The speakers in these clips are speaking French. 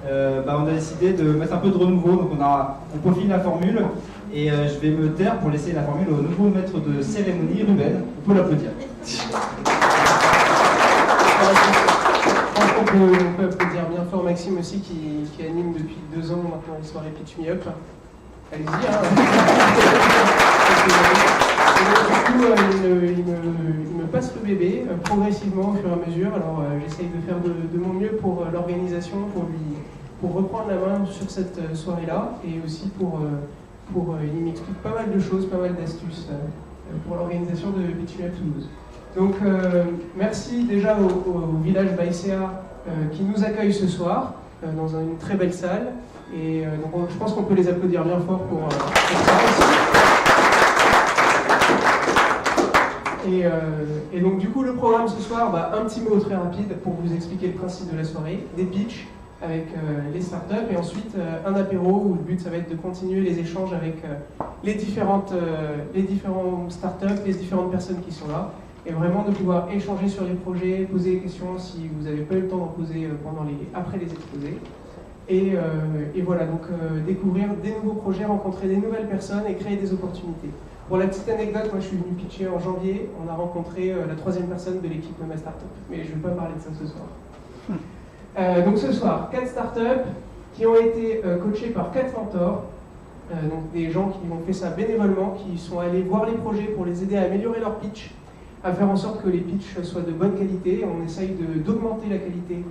on a décidé de mettre un peu de renouveau, donc on peaufine la formule, et je vais me taire pour laisser la formule au nouveau maître de cérémonie, Ruben. On peut l'applaudir. On peut applaudir bien fort Maxime aussi qui anime depuis 2 ans maintenant les soirées Pitch Me Up. Allez-y. Du coup, il me passe le bébé progressivement au fur et à mesure. Alors j'essaye de faire de mon mieux pour l'organisation, pour reprendre la main sur cette soirée-là, et aussi il m'explique pas mal de choses, pas mal d'astuces pour l'organisation de Pitch Me Up Toulouse. Donc merci déjà au village Baïséa qui nous accueille ce soir dans une très belle salle, et donc je pense qu'on peut les applaudir bien fort pour ça aussi. Et donc du coup le programme ce soir, un petit mot très rapide pour vous expliquer le principe de la soirée, des pitchs avec les startups, et ensuite un apéro où le but ça va être de continuer les échanges avec les différents startups, les différentes personnes qui sont là, et vraiment de pouvoir échanger sur les projets, poser des questions si vous n'avez pas eu le temps d'en poser après les exposés. Et voilà, donc découvrir des nouveaux projets, rencontrer des nouvelles personnes et créer des opportunités. Pour la petite anecdote, moi je suis venu pitcher en janvier, on a rencontré la 3e personne de l'équipe de ma startup, mais je ne vais pas parler de ça ce soir. Donc ce soir, 4 startups qui ont été coachées par 4 mentors, donc des gens qui ont fait ça bénévolement, qui sont allés voir les projets pour les aider à améliorer leur pitch, à faire en sorte que les pitchs soient de bonne qualité. On essaye d'augmenter la qualité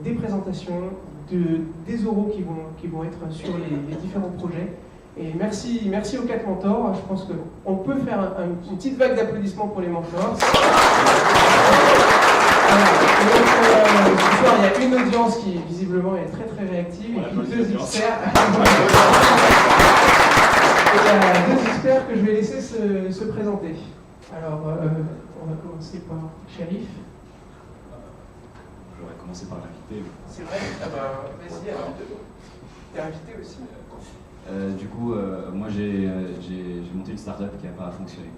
des présentations, des oraux qui vont être sur les différents projets. Et merci aux 4 mentors. Je pense qu'on peut faire une petite vague d'applaudissements pour les mentors. Ce soir, il y a une audience qui visiblement est très très réactive, et puis 2 experts. Et il y a 2 experts que je vais laisser se présenter. Alors, on va commencer par Shérif. J'aurais commencé par l'invité. C'est vrai? Vas-y, alors. T'es invité aussi. Du coup, moi j'ai monté une startup qui n'a pas fonctionné.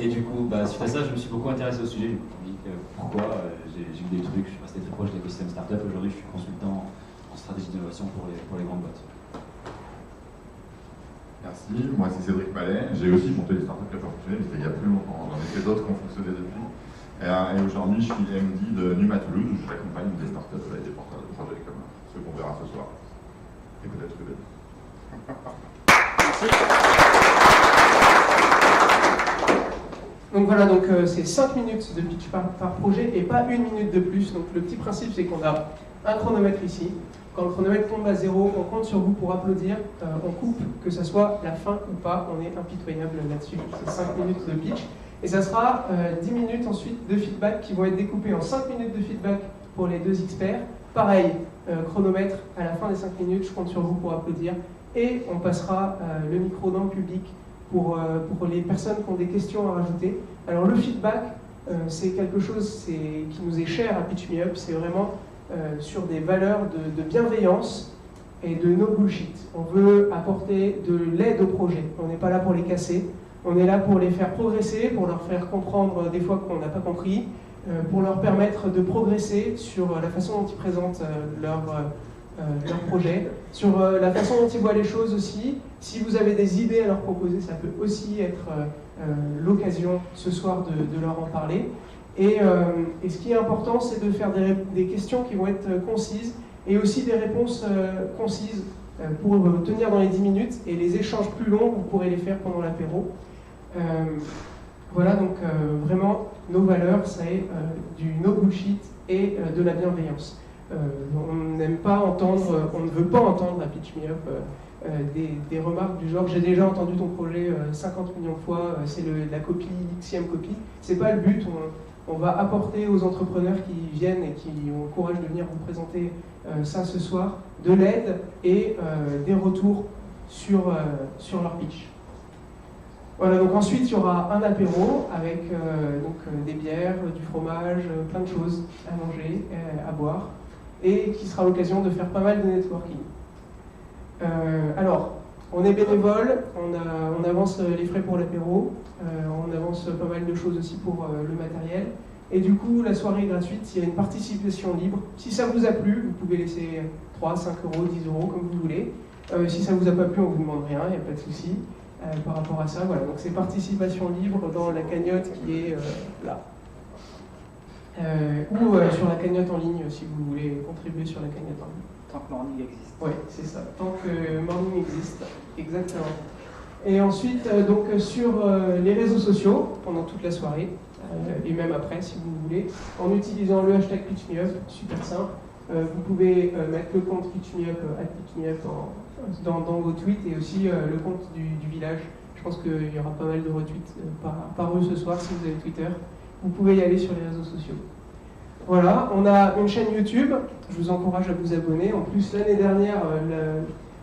Et du coup, suite à ça, je me suis beaucoup intéressé au sujet. Je me suis dit pourquoi j'ai vu des trucs, je suis resté très proche de l'écosystème startup. Aujourd'hui, je suis consultant en stratégie d'innovation pour les grandes boîtes. Merci, moi c'est Cédric Mallet. J'ai aussi monté des startups qui n'ont pas fonctionné, mais c'était il y a plus longtemps. J'en ai fait d'autres qui ont fonctionné depuis. Et aujourd'hui, je suis MD de Numa Toulouse, où j'accompagne des startups et des porteurs de projets comme ceux qu'on verra ce soir. Et peut-être Ruben. Donc voilà, c'est 5 minutes de pitch par projet et pas 1 minute de plus. Donc le petit principe, c'est qu'on a un chronomètre ici. Quand le chronomètre tombe à 0, on compte sur vous pour applaudir, on coupe, que ce soit la fin ou pas, on est impitoyable là-dessus. C'est 5 minutes de pitch. Et ça sera 10 minutes ensuite de feedback qui vont être découpées en 5 minutes de feedback pour les 2 experts. Pareil, chronomètre, à la fin des 5 minutes, je compte sur vous pour applaudir. Et on passera le micro dans le public pour les personnes qui ont des questions à rajouter. Alors le feedback, c'est quelque chose qui nous est cher à Pitch Me Up, c'est vraiment sur des valeurs de bienveillance et de no bullshit. On veut apporter de l'aide au projet. On n'est pas là pour les casser. On est là pour les faire progresser, pour leur faire comprendre des fois qu'on n'a pas compris, pour leur permettre de progresser sur la façon dont ils présentent leur projet, sur la façon dont ils voient les choses aussi. Si vous avez des idées à leur proposer, ça peut aussi être l'occasion ce soir de leur en parler. Et ce qui est important, c'est de faire des questions qui vont être concises et aussi des réponses concises pour tenir dans les 10 minutes. Et les échanges plus longs, vous pourrez les faire pendant l'apéro. Voilà, donc vraiment, nos valeurs, c'est du no bullshit et de la bienveillance. On n'aime pas entendre, on ne veut pas entendre à Pitch Me Up des remarques du genre « j'ai déjà entendu ton projet 50 millions de fois, c'est la copie, l'Xième copie ». C'est pas le but. On va apporter aux entrepreneurs qui viennent et qui ont le courage de venir vous présenter ça ce soir, de l'aide et des retours sur leur pitch. Voilà, donc ensuite il y aura un apéro avec des bières, du fromage, plein de choses à manger, à boire, et qui sera l'occasion de faire pas mal de networking. Alors, on est bénévole, on avance les frais pour l'apéro, on avance pas mal de choses aussi pour le matériel, Et du coup, la soirée est gratuite, il y a une participation libre. Si ça vous a plu, vous pouvez laisser 3, 5 euros, 10 euros, comme vous voulez. Si ça vous a pas plu, on vous demande rien, il n'y a pas de souci par rapport à ça. Voilà, donc c'est participation libre dans la cagnotte qui est là. Ou sur la cagnotte en ligne, si vous voulez contribuer sur la cagnotte en ligne. Tant que Morning existe. Oui, c'est ça, tant que Morning existe, exactement. Et ensuite, donc sur les réseaux sociaux, pendant toute la soirée, et même après, si vous voulez, en utilisant le hashtag PitchMeUp, super simple, vous pouvez mettre le compte PitchMeUp, @PitchMeUp dans vos tweets, et aussi le compte du village. Je pense qu'il y aura pas mal de retweets par eux ce soir, si vous avez Twitter. Vous pouvez y aller sur les réseaux sociaux. Voilà, on a une chaîne YouTube, je vous encourage à vous abonner. En plus, l'année dernière,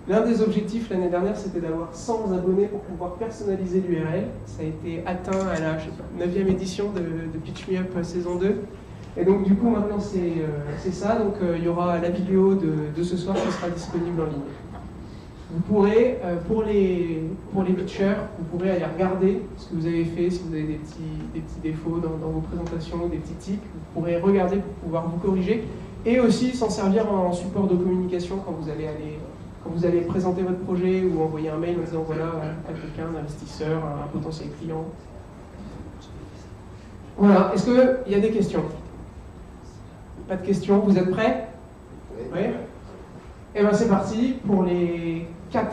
l'un des objectifs l'année dernière, c'était d'avoir 100 abonnés pour pouvoir personnaliser l'URL. Ça a été atteint à la 9e édition de PitchMeUp saison 2. Et donc du coup, maintenant, c'est ça. Donc il y aura la vidéo de ce soir qui sera disponible en ligne. Vous pourrez, pour les pitchers, vous pourrez aller regarder ce que vous avez fait, si vous avez des petits défauts dans vos présentations, des petits tics, vous pourrez regarder pour pouvoir vous corriger, et aussi s'en servir en support de communication quand vous allez présenter votre projet ou envoyer un mail en disant voilà à quelqu'un, un investisseur, un potentiel client. Voilà, est-ce qu'il y a des questions? Pas de questions, vous êtes prêts? Oui. Et bien c'est parti pour les 4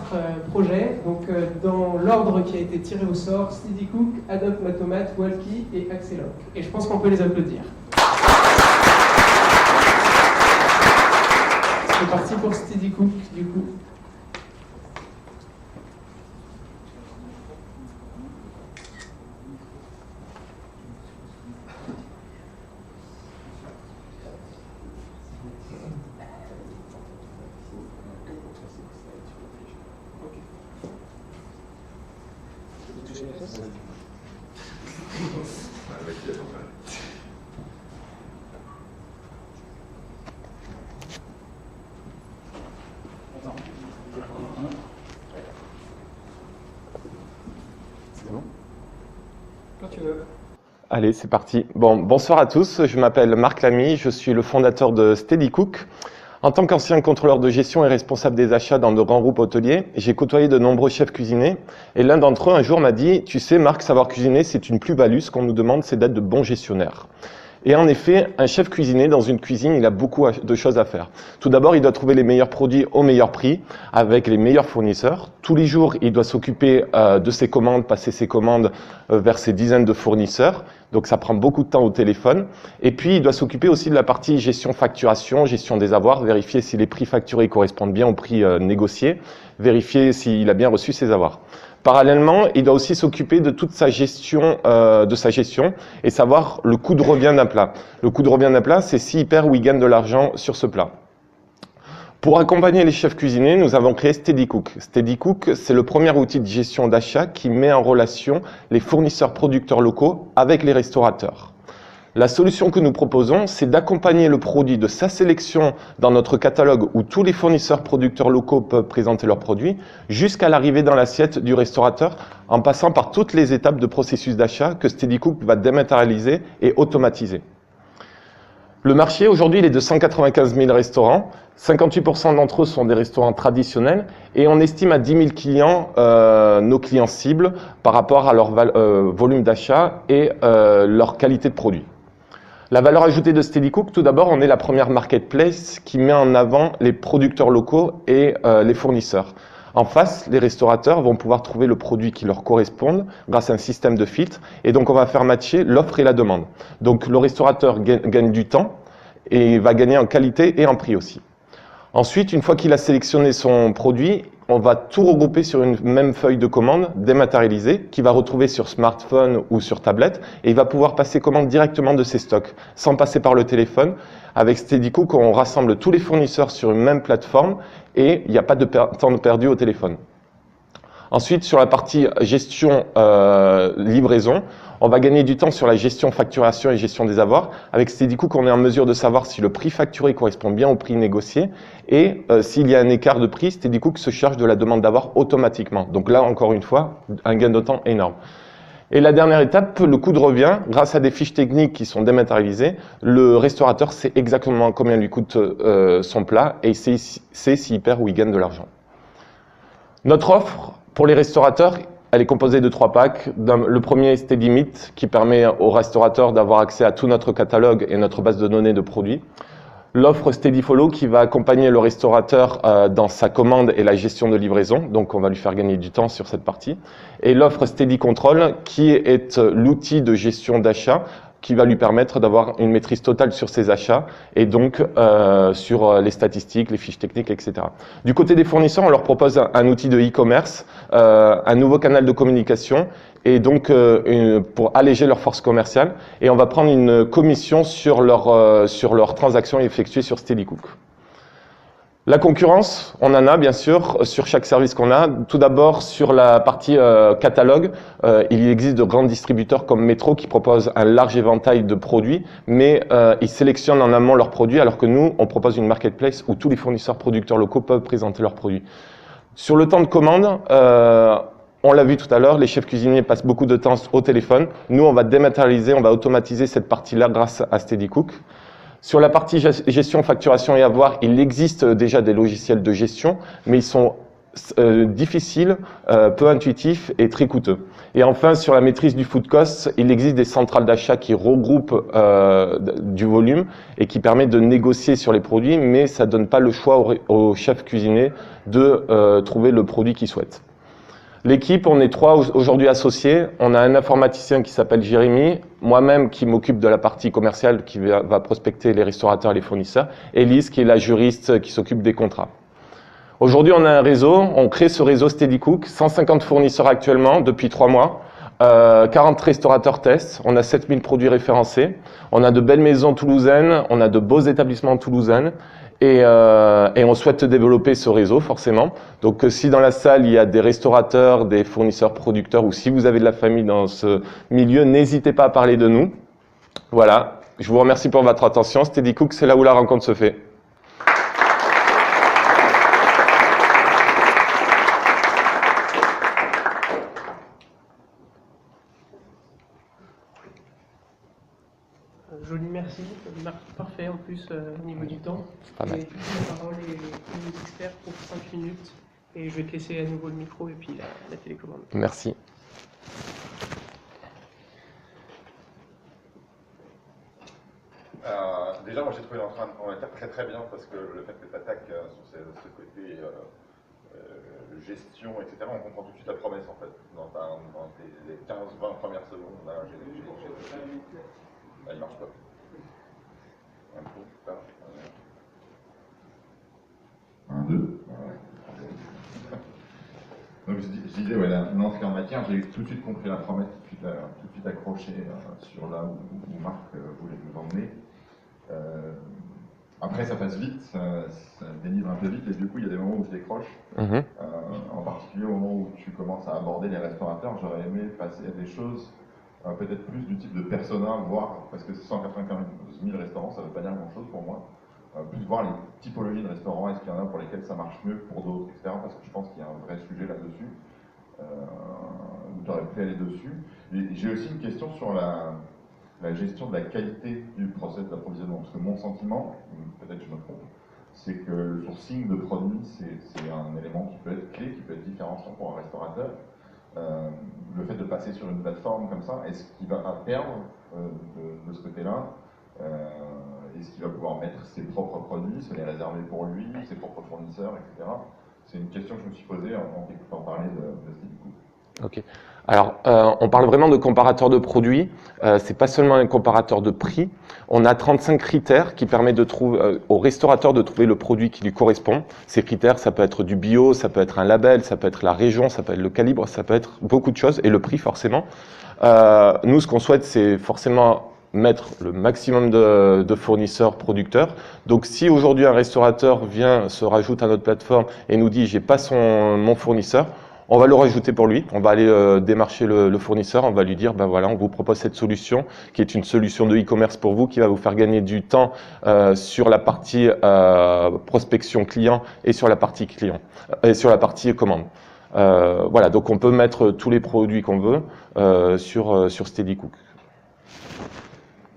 projets, donc dans l'ordre qui a été tiré au sort: SteadyCook, Adobe Matomat, Walkie et Axelock. Et je pense qu'on peut les applaudir. C'est parti pour SteadyCook du coup. Allez, c'est parti. Bon, bonsoir à tous, je m'appelle Marc Lamy, je suis le fondateur de SteadyCook. En tant qu'ancien contrôleur de gestion et responsable des achats dans de grands groupes hôteliers, j'ai côtoyé de nombreux chefs cuisiniers et l'un d'entre eux un jour m'a dit « Tu sais Marc, savoir cuisiner c'est une plus-value, ce qu'on nous demande c'est d'être de bons gestionnaires ». Et en effet, un chef cuisinier dans une cuisine, il a beaucoup de choses à faire. Tout d'abord, il doit trouver les meilleurs produits au meilleur prix, avec les meilleurs fournisseurs. Tous les jours, il doit s'occuper de ses commandes, passer ses commandes vers ses dizaines de fournisseurs. Donc ça prend beaucoup de temps au téléphone. Et puis, il doit s'occuper aussi de la partie gestion facturation, gestion des avoirs, vérifier si les prix facturés correspondent bien aux prix négociés, vérifier s'il a bien reçu ses avoirs. Parallèlement, il doit aussi s'occuper de toute sa gestion, et savoir le coût de revient d'un plat. Le coût de revient d'un plat, c'est s'il perd ou il gagne de l'argent sur ce plat. Pour accompagner les chefs cuisiniers, nous avons créé SteadyCook. SteadyCook, c'est le premier outil de gestion d'achat qui met en relation les fournisseurs producteurs locaux avec les restaurateurs. La solution que nous proposons, c'est d'accompagner le produit de sa sélection dans notre catalogue où tous les fournisseurs producteurs locaux peuvent présenter leurs produits jusqu'à l'arrivée dans l'assiette du restaurateur en passant par toutes les étapes de processus d'achat que SteadyCook va dématérialiser et automatiser. Le marché, aujourd'hui, il est de 195 000 restaurants. 58% d'entre eux sont des restaurants traditionnels et on estime à 10 000 clients nos clients cibles par rapport à leur volume d'achat et leur qualité de produit. La valeur ajoutée de SteadyCook, tout d'abord, on est la première marketplace qui met en avant les producteurs locaux et les fournisseurs. En face, les restaurateurs vont pouvoir trouver le produit qui leur correspond grâce à un système de filtre. Et donc, on va faire matcher l'offre et la demande. Donc, le restaurateur gagne du temps et va gagner en qualité et en prix aussi. Ensuite, une fois qu'il a sélectionné son produit, on va tout regrouper sur une même feuille de commande dématérialisée qu'il va retrouver sur smartphone ou sur tablette et il va pouvoir passer commande directement de ses stocks sans passer par le téléphone. Avec SteadyCook, on rassemble tous les fournisseurs sur une même plateforme et il n'y a pas de temps perdu au téléphone. Ensuite, sur la partie gestion livraison, on va gagner du temps sur la gestion facturation et gestion des avoirs. Avec SteadyCook, on est en mesure de savoir si le prix facturé correspond bien au prix négocié et s'il y a un écart de prix, SteadyCook se charge de la demande d'avoir automatiquement. Donc là, encore une fois, un gain de temps énorme. Et la dernière étape, le coût de revient, grâce à des fiches techniques qui sont dématérialisées, le restaurateur sait exactement combien lui coûte son plat et sait s'il perd ou il gagne de l'argent. Notre offre pour les restaurateurs, elle est composée de 3 packs. Le premier, Steady Meat, qui permet aux restaurateurs d'avoir accès à tout notre catalogue et notre base de données de produits. L'offre Steady Follow qui va accompagner le restaurateur dans sa commande et la gestion de livraison, donc on va lui faire gagner du temps sur cette partie. Et l'offre Steady Control qui est l'outil de gestion d'achat qui va lui permettre d'avoir une maîtrise totale sur ses achats et donc sur les statistiques, les fiches techniques, etc. Du côté des fournisseurs, on leur propose un outil de e-commerce, un nouveau canal de communication et donc pour alléger leur force commerciale. Et on va prendre une commission sur leurs transactions effectuées sur SteadyCook. La concurrence, on en a bien sûr sur chaque service qu'on a. Tout d'abord sur la partie catalogue, il existe de grands distributeurs comme Metro qui proposent un large éventail de produits, mais ils sélectionnent en amont leurs produits alors que nous, on propose une marketplace où tous les fournisseurs producteurs locaux peuvent présenter leurs produits. Sur le temps de commande, on l'a vu tout à l'heure, les chefs cuisiniers passent beaucoup de temps au téléphone. Nous, on va dématérialiser, on va automatiser cette partie-là grâce à SteadyCook. Sur la partie gestion, facturation et avoir, il existe déjà des logiciels de gestion, mais ils sont difficiles, peu intuitifs et très coûteux. Et enfin, sur la maîtrise du food cost, il existe des centrales d'achat qui regroupent du volume et qui permettent de négocier sur les produits, mais ça ne donne pas le choix aux chefs cuisiniers de trouver le produit qu'ils souhaitent. L'équipe, on est 3 aujourd'hui associés. On a un informaticien qui s'appelle Jérémy, moi-même qui m'occupe de la partie commerciale qui va prospecter les restaurateurs et les fournisseurs, et Lise qui est la juriste qui s'occupe des contrats. Aujourd'hui, on a un réseau, on crée ce réseau SteadyCook, 150 fournisseurs actuellement depuis 3 mois, 40 restaurateurs testent, on a 7000 produits référencés, on a de belles maisons toulousaines, on a de beaux établissements toulousains. Et on souhaite développer ce réseau forcément. Donc si dans la salle il y a des restaurateurs, des fournisseurs, producteurs ou si vous avez de la famille dans ce milieu, n'hésitez pas à parler de nous. Voilà, je vous remercie pour votre attention. SteadyCook, c'est là où la rencontre se fait. Joli, merci. Parfait en plus au niveau du temps. Pas mal. Et la parole est aux experts pour 5 minutes. Et je vais te laisser à nouveau le micro et puis la télécommande. Merci. Déjà, moi j'ai trouvé l'entraînement très bien parce que le fait que tu attaques sur ce côté gestion, etc., on comprend tout de suite la promesse en fait. Dans les 15-20 premières secondes, là, il marche pas. Un, deux. Donc je disais, ouais, l'entrée en matière, j'ai tout de suite compris la promesse, tout de suite accroché sur là où Marc voulait nous emmener. Après, ça passe vite, ça délivre un peu vite, et du coup, il y a des moments où je décroche. En particulier au moment où tu commences à aborder les restaurateurs, j'aurais aimé passer à des choses peut-être plus du type de persona, voire, parce que 195 000 restaurants, ça ne veut pas dire grand-chose pour moi, plus voir les typologies de restaurants, est-ce qu'il y en a pour lesquels ça marche mieux que pour d'autres, etc. Parce que je pense qu'il y a un vrai sujet là-dessus, où tu aurais pu aller dessus. Et j'ai aussi une question sur la gestion de la qualité du process d'approvisionnement, parce que mon sentiment, peut-être je me trompe, c'est que le sourcing de produits, c'est un élément qui peut être clé, qui peut être différenciant pour un restaurateur. Le fait de passer sur une plateforme comme ça, est-ce qu'il va perdre de ce côté-là? Est-ce qu'il va pouvoir mettre ses propres produits, se les réserver pour lui, ses propres fournisseurs, etc. C'est une question que je me suis posée en t'écoutant parler de SteadyCook. Ok. Alors, on parle vraiment de comparateur de produits. C'est pas seulement un comparateur de prix. On a 35 critères qui permettent de trouver au restaurateur de trouver le produit qui lui correspond. Ces critères, ça peut être du bio, ça peut être un label, ça peut être la région, ça peut être le calibre, ça peut être beaucoup de choses et le prix forcément. Nous, ce qu'on souhaite, c'est forcément mettre le maximum de fournisseurs, producteurs. Donc, si aujourd'hui un restaurateur vient, se rajoute à notre plateforme et nous dit j'ai pas mon fournisseur, on va le rajouter pour lui, on va aller démarcher le fournisseur, on va lui dire, ben voilà, on vous propose cette solution qui est une solution de e-commerce pour vous, qui va vous faire gagner du temps sur la partie prospection client et sur la partie client, et sur la partie commande. Voilà, donc on peut mettre tous les produits qu'on veut sur SteadyCook.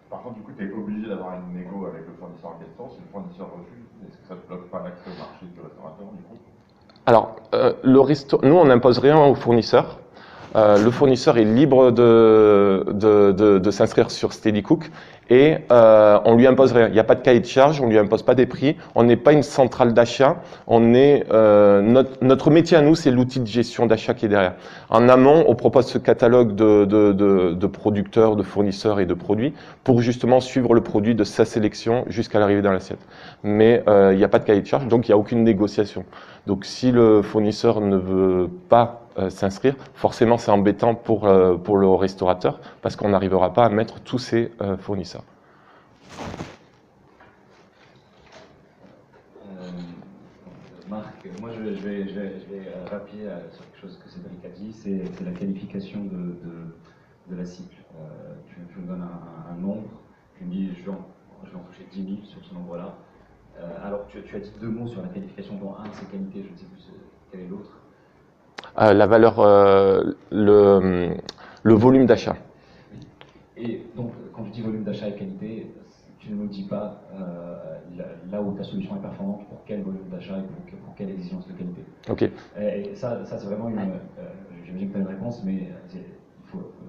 Par contre, du coup, tu es obligé d'avoir une négo avec le fournisseur en question. Si le fournisseur refuse, est-ce que ça ne bloque pas l'accès au marché du restaurateur, du coup? Alors, nous, on n'impose rien au fournisseur. Le fournisseur est libre de s'inscrire sur SteadyCook et on lui impose rien. Il n'y a pas de cahier de charge, on lui impose pas des prix. On n'est pas une centrale d'achat. Notre métier à nous, c'est l'outil de gestion d'achat qui est derrière. En amont, on propose ce catalogue de producteurs, de fournisseurs et de produits pour justement suivre le produit de sa sélection jusqu'à l'arrivée dans l'assiette. Mais il n'y a pas de cahier de charge, donc il n'y a aucune négociation. Donc si le fournisseur ne veut pas s'inscrire, forcément c'est embêtant pour le restaurateur parce qu'on n'arrivera pas à mettre tous ses fournisseurs. Marc, moi je vais rappeler sur quelque chose que Cédric a dit, c'est la qualification de la cible. Tu me donnes un nombre, tu me dis je vais en toucher 10 000 sur ce nombre-là. Alors tu as dit 2 mots sur la qualification, dont un c'est qualité, je ne sais plus quel est l'autre. La valeur, le volume d'achat. Et donc, quand tu dis volume d'achat et qualité, tu ne nous dis pas là où ta solution est performante, pour quel volume d'achat et pour quelle exigence de qualité. Ok. Et ça c'est vraiment une. J'imagine que tu as une réponse, mais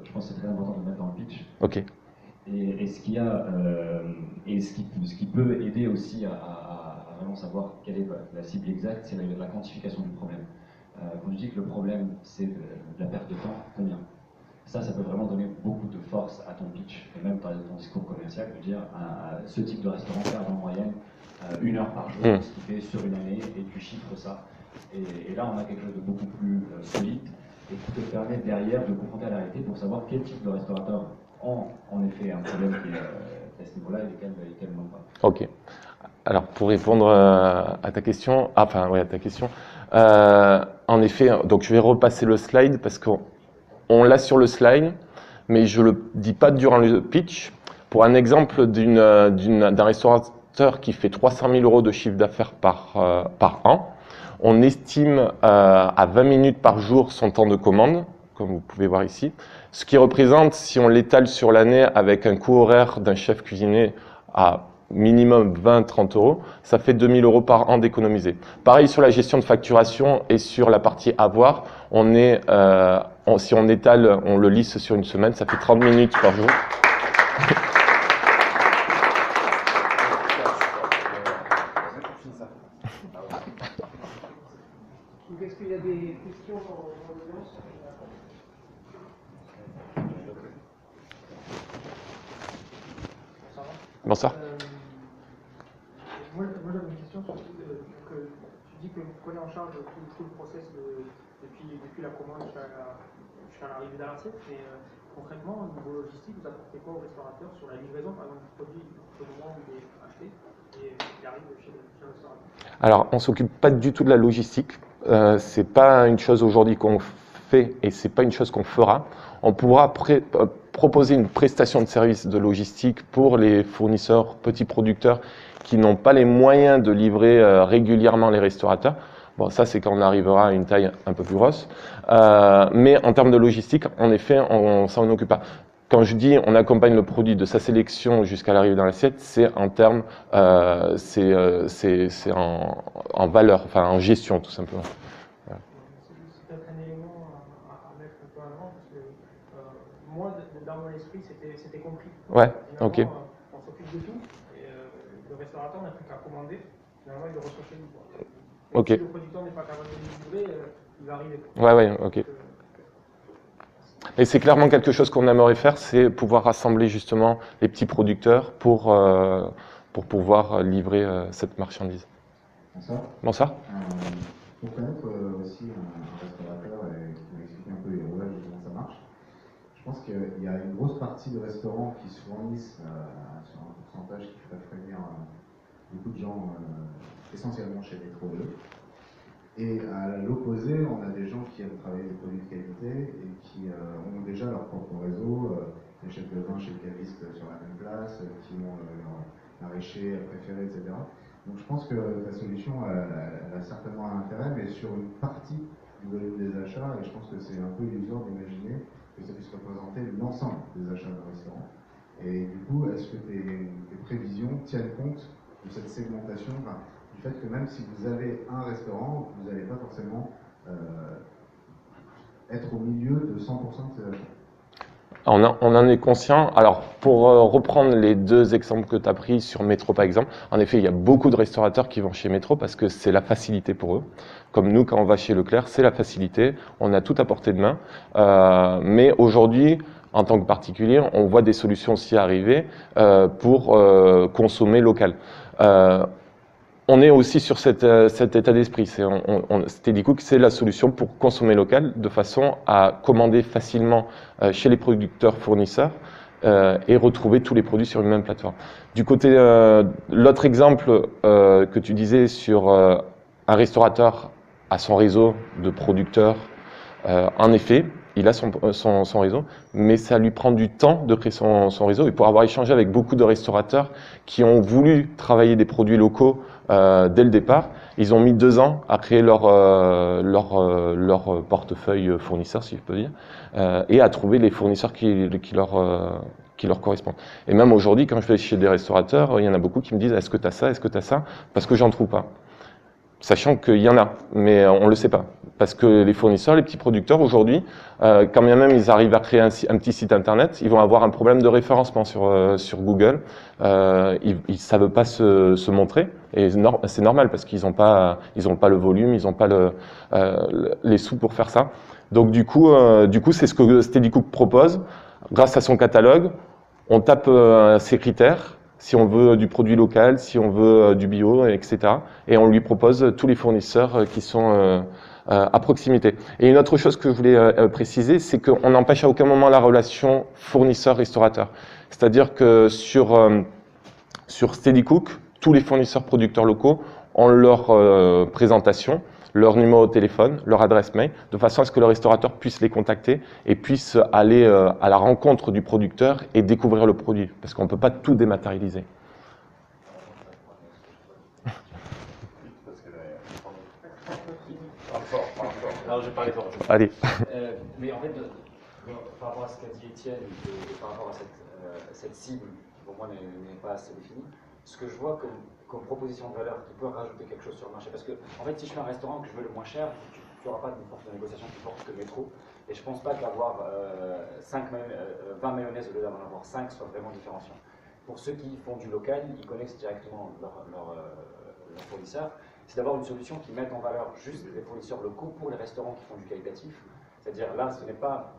je pense que c'est très important de le mettre dans le pitch. Ok. Et ce qu'il y a, ce qui peut aider aussi à vraiment savoir quelle est la cible exacte, c'est la quantification du problème. Quand je dis que le problème c'est de la perte de temps, combien? Ça peut vraiment donner beaucoup de force à ton pitch et même dans ton discours commercial, de dire ce type de restaurant perd en moyenne 1 heure par jour, ce qui fait sur une année, et tu chiffres ça. Et là, on a quelque chose de beaucoup plus solide et qui te permet derrière de confronter à la réalité pour savoir quel type de restaurateur ont en effet un problème qui est à ce niveau-là et lesquels n'ont pas. Ok. Alors pour répondre à ta question, en effet, donc je vais repasser le slide parce qu'on l'a sur le slide, mais je le dis pas durant le pitch. Pour un exemple d'un restaurateur qui fait 300 000 € de chiffre d'affaires par an, on estime à 20 minutes par jour son temps de commande, comme vous pouvez voir ici, ce qui représente, si on l'étale sur l'année avec un coût horaire d'un chef cuisinier à minimum 20-30 €, ça fait 2 000 € par an d'économiser. Pareil sur la gestion de facturation et sur la partie avoir, si on étale, on le lisse sur une semaine, ça fait 30 minutes par jour. Est-ce qu'il y a des questions dans l'audience? Bonsoir. Moi j'avais une question sur tu dis que vous prenez en charge tout le process depuis la commande jusqu'à l'arrivée dans l'assiette, mais concrètement, au niveau logistique, vous apportez quoi au restaurateur sur la livraison, par exemple, du produit au moment où il est acheté et il arrive chez le restaurateur? Alors, on ne s'occupe pas du tout de la logistique. C'est pas une chose aujourd'hui qu'on fait et c'est pas une chose qu'on fera. On pourra proposer une prestation de service de logistique pour les fournisseurs, petits producteurs qui n'ont pas les moyens de livrer régulièrement les restaurateurs. Bon, ça, c'est quand on arrivera à une taille un peu plus grosse. Mais en termes de logistique, en effet, on s'en occupe pas. Quand je dis on accompagne le produit de sa sélection jusqu'à l'arrivée dans l'assiette, c'est en termes, c'est en valeur, enfin en gestion tout simplement. Voilà. C'est peut-être un élément à mettre un peu en avant parce que moi, dans mon esprit, c'était compris. Ouais, finalement, ok. On s'occupe de tout et le restaurateur n'a plus qu'à commander. Finalement, il le reçoit chez nous. Ok. Si le producteur n'est pas capable de livrer, il va arriver. Ouais, ok. Et c'est clairement quelque chose qu'on aimerait faire, c'est pouvoir rassembler justement les petits producteurs pour pouvoir livrer cette marchandise. Bonsoir. Bonsoir. Pour connaître aussi un restaurateur et qui m'explique un peu les rouages et comment ça marche, je pense qu'il y a une grosse partie de restaurants qui se fournissent sur un pourcentage qui ferait frémir beaucoup de gens, essentiellement chez Métro 2. Et à l'opposé, on a des gens qui aiment travailler des produits de qualité et qui ont déjà leur propre réseau, les chefs de vin chez le caviste sur la même place, qui ont leur maraîcher préféré, etc. Donc je pense que ta solution elle a certainement un intérêt, mais sur une partie du volume des achats, et je pense que c'est un peu illusoire d'imaginer que ça puisse représenter l'ensemble des achats d'un restaurant. Et du coup, est-ce que tes prévisions tiennent compte de cette segmentation, enfin, du fait que même si vous avez un restaurant, vous n'allez pas forcément être au milieu de 100% de ces achats? On en est conscient. Alors, pour reprendre les deux exemples que tu as pris sur Métro, par exemple, en effet, il y a beaucoup de restaurateurs qui vont chez Métro parce que c'est la facilité pour eux. Comme nous, quand on va chez Leclerc, c'est la facilité. On a tout à portée de main. Mais aujourd'hui, en tant que particulier, on voit des solutions aussi arriver pour consommer local. On est aussi sur cet état d'esprit. Steadycook, c'est la solution pour consommer local de façon à commander facilement chez les producteurs fournisseurs et retrouver tous les produits sur une même plateforme. Du côté, l'autre exemple que tu disais sur un restaurateur à son réseau de producteurs, en effet, il a son réseau, mais ça lui prend du temps de créer son réseau. Et pour avoir échangé avec beaucoup de restaurateurs qui ont voulu travailler des produits locaux dès le départ, ils ont mis 2 ans à créer leur portefeuille fournisseur, si je peux dire, et à trouver les fournisseurs qui leur correspondent. Et même aujourd'hui, quand je vais chez des restaurateurs, il y en a beaucoup qui me disent « Est-ce que tu as ça? Est-ce que tu as ça ?» Parce que j'en trouve pas. Sachant qu'il y en a, mais on ne le sait pas. Parce que les fournisseurs, les petits producteurs, aujourd'hui, quand bien même ils arrivent à créer un petit site internet, ils vont avoir un problème de référencement sur Google. Ils ne savent pas se montrer. Et c'est normal parce qu'ils n'ont pas le volume, ils n'ont pas les sous pour faire ça. Donc du coup c'est ce que Steadycook propose. Grâce à son catalogue, on tape ses critères. Si on veut du produit local, si on veut du bio, etc. Et on lui propose tous les fournisseurs qui sont à proximité. Et une autre chose que je voulais préciser, c'est qu'on n'empêche à aucun moment la relation fournisseur-restaurateur. C'est-à-dire que sur Steadycook, tous les fournisseurs producteurs locaux ont leur présentation, leur numéro de téléphone, leur adresse mail, de façon à ce que le restaurateur puisse les contacter et puisse aller à la rencontre du producteur et découvrir le produit, parce qu'on ne peut pas tout dématérialiser. Alors, je vais parler fort. Allez. Mais en fait, par rapport à ce qu'a dit Étienne, et par rapport à cette cible qui pour moi n'est pas assez définie, ce que je vois comme proposition de valeur qui peut rajouter quelque chose sur le marché, parce que en fait, si je fais un restaurant que je veux le moins cher, tu n'auras pas de force de négociation plus forte que Métro, et je ne pense pas qu'avoir 20 mayonnaises au lieu d'en avoir 5 soit vraiment différenciant. Pour ceux qui font du local, ils connaissent directement leur fournisseur. C'est d'avoir une solution qui mette en valeur juste les fournisseurs locaux pour les restaurants qui font du qualitatif. C'est-à-dire là, ce n'est pas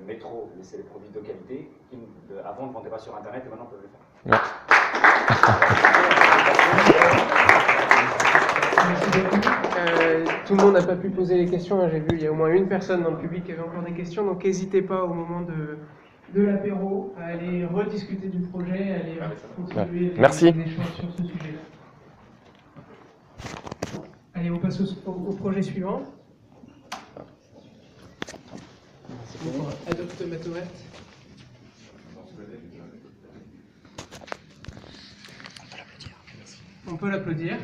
Métro, mais c'est les produits de qualité qui, avant, ne vendaient pas sur Internet et maintenant peuvent le faire. Ouais. Merci beaucoup. Tout le monde n'a pas pu poser les questions. J'ai vu, il y a au moins une personne dans le public qui avait encore des questions. Donc n'hésitez pas au moment de l'apéro à aller rediscuter du projet, à aller continuer les échanges sur ce sujet-là. Allez, on passe au projet suivant. Adobe Tomatomat. On peut l'applaudir.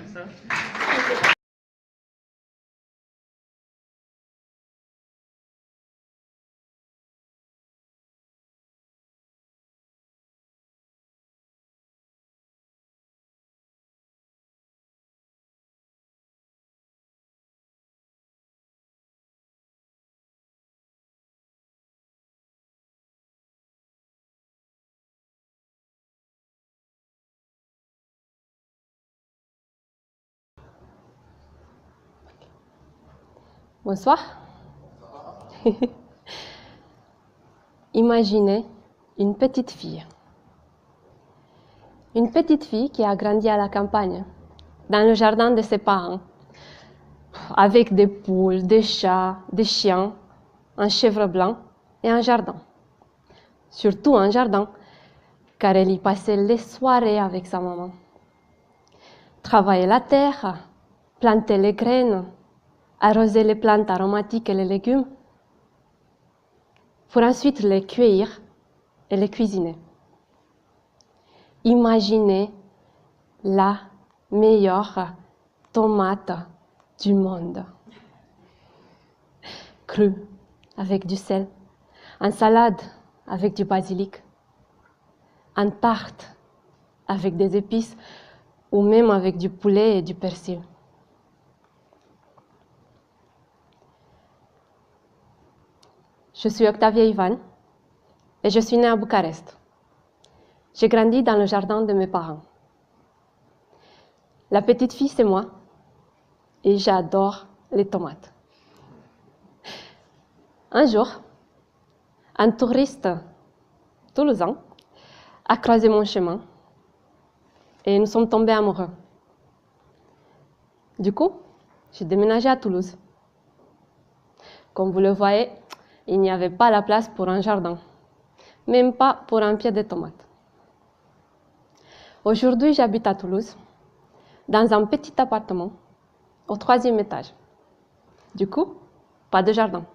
Bonsoir. Imaginez une petite fille. Une petite fille qui a grandi à la campagne, dans le jardin de ses parents, avec des poules, des chats, des chiens, un chèvre blanc et un jardin. Surtout un jardin, car elle y passait les soirées avec sa maman. Travailler la terre, planter les graines, arroser les plantes aromatiques et les légumes, pour ensuite les cueillir et les cuisiner. Imaginez la meilleure tomate du monde. cru avec du sel, en salade avec du basilic, en tarte avec des épices ou même avec du poulet et du persil. Je suis Octavia Ivan et je suis née à Bucarest. J'ai grandi dans le jardin de mes parents. La petite fille, c'est moi et j'adore les tomates. Un jour, un touriste toulousain a croisé mon chemin et nous sommes tombés amoureux. Du coup, j'ai déménagé à Toulouse. Comme vous le voyez, il n'y avait pas la place pour un jardin, même pas pour un pied de tomate. Aujourd'hui, j'habite à Toulouse, dans un petit appartement, au 3e étage. Du coup, pas de jardin.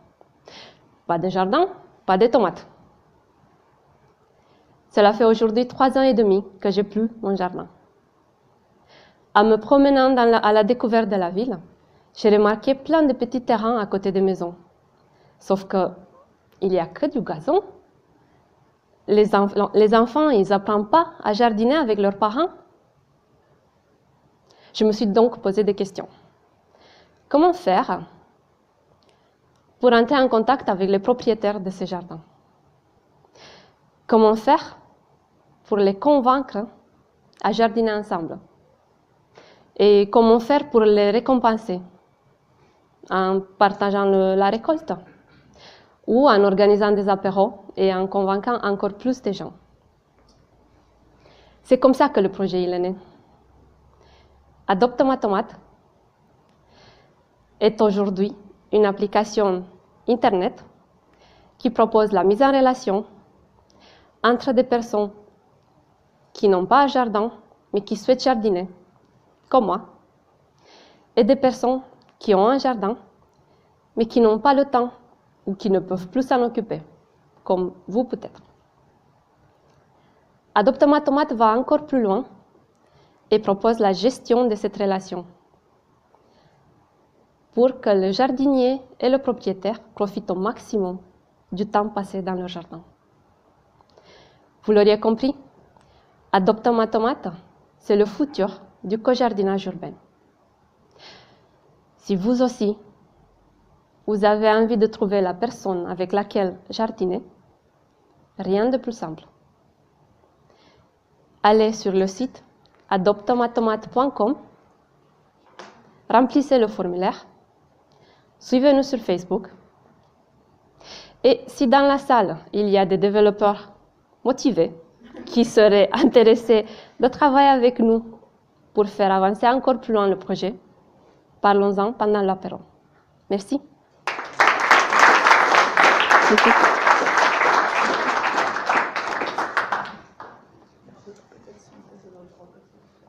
Pas de jardin, pas de tomates. Cela fait aujourd'hui 3 ans et demi que j'ai plus mon jardin. En me promenant à la découverte de la ville, j'ai remarqué plein de petits terrains à côté des maisons. Sauf que il n'y a que du gazon. Les enfants, ils n'apprennent pas à jardiner avec leurs parents. Je me suis donc posé des questions. Comment faire pour entrer en contact avec les propriétaires de ces jardins? Comment faire pour les convaincre à jardiner ensemble? Et comment faire pour les récompenser? En partageant la récolte ou en organisant des apéros et en convainquant encore plus de gens. C'est comme ça que le projet est né. Adopte ma tomate est aujourd'hui une application Internet qui propose la mise en relation entre des personnes qui n'ont pas un jardin mais qui souhaitent jardiner, comme moi, et des personnes qui ont un jardin mais qui n'ont pas le temps ou qui ne peuvent plus s'en occuper, comme vous peut-être. Adopte ma tomate va encore plus loin et propose la gestion de cette relation pour que le jardinier et le propriétaire profitent au maximum du temps passé dans leur jardin. Vous l'auriez compris, Adopte ma tomate, c'est le futur du co-jardinage urbain. Si vous aussi, vous avez envie de trouver la personne avec laquelle jardiner, rien de plus simple. Allez sur le site adoptematomate.com, remplissez le formulaire, suivez-nous sur Facebook. Et si dans la salle, il y a des développeurs motivés qui seraient intéressés de travailler avec nous pour faire avancer encore plus loin le projet, parlons-en pendant l'apéro. Merci.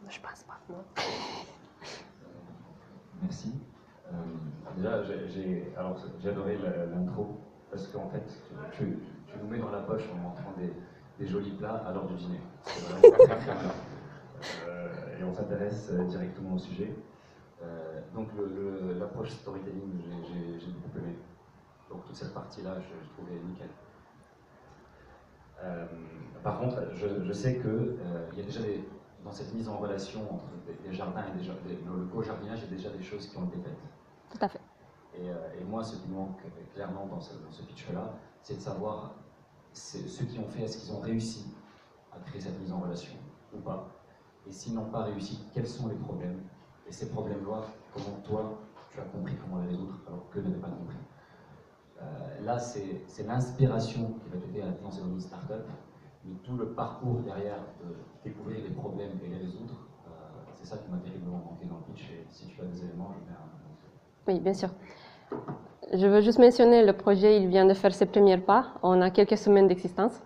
Je passe pas, non. Merci. Déjà, j'ai adoré l'intro parce qu'en fait, tu nous mets dans la poche en montrant des jolis plats à l'heure du dîner. C'est vraiment très malin. Et on s'intéresse directement au sujet. Donc l'approche storytelling, j'ai beaucoup aimé. Donc toute cette partie-là, je trouvais nickel. Par contre, je sais qu'il y a déjà dans cette mise en relation entre des jardins et le co-jardinage, il y a déjà des choses qui ont été faites. Tout à fait. Et moi, ce qui manque clairement dans ce pitch-là, c'est de savoir ceux qui ont fait, est-ce qu'ils ont réussi à créer cette mise en relation ou pas. Et s'ils n'ont pas réussi, quels sont les problèmes? Et ces problèmes-là, comment toi, tu as compris comment les résoudre alors que n'avais pas compris. Là, c'est l'inspiration qui va t'aider à te lancer dans une start-up, mais tout le parcours derrière de découvrir les problèmes et les résoudre, c'est ça qui m'a terriblement manqué dans le pitch. Et si tu as des éléments, je mets un... Oui, bien sûr. Je veux juste mentionner, le projet, il vient de faire ses premiers pas. On a quelques semaines d'existence.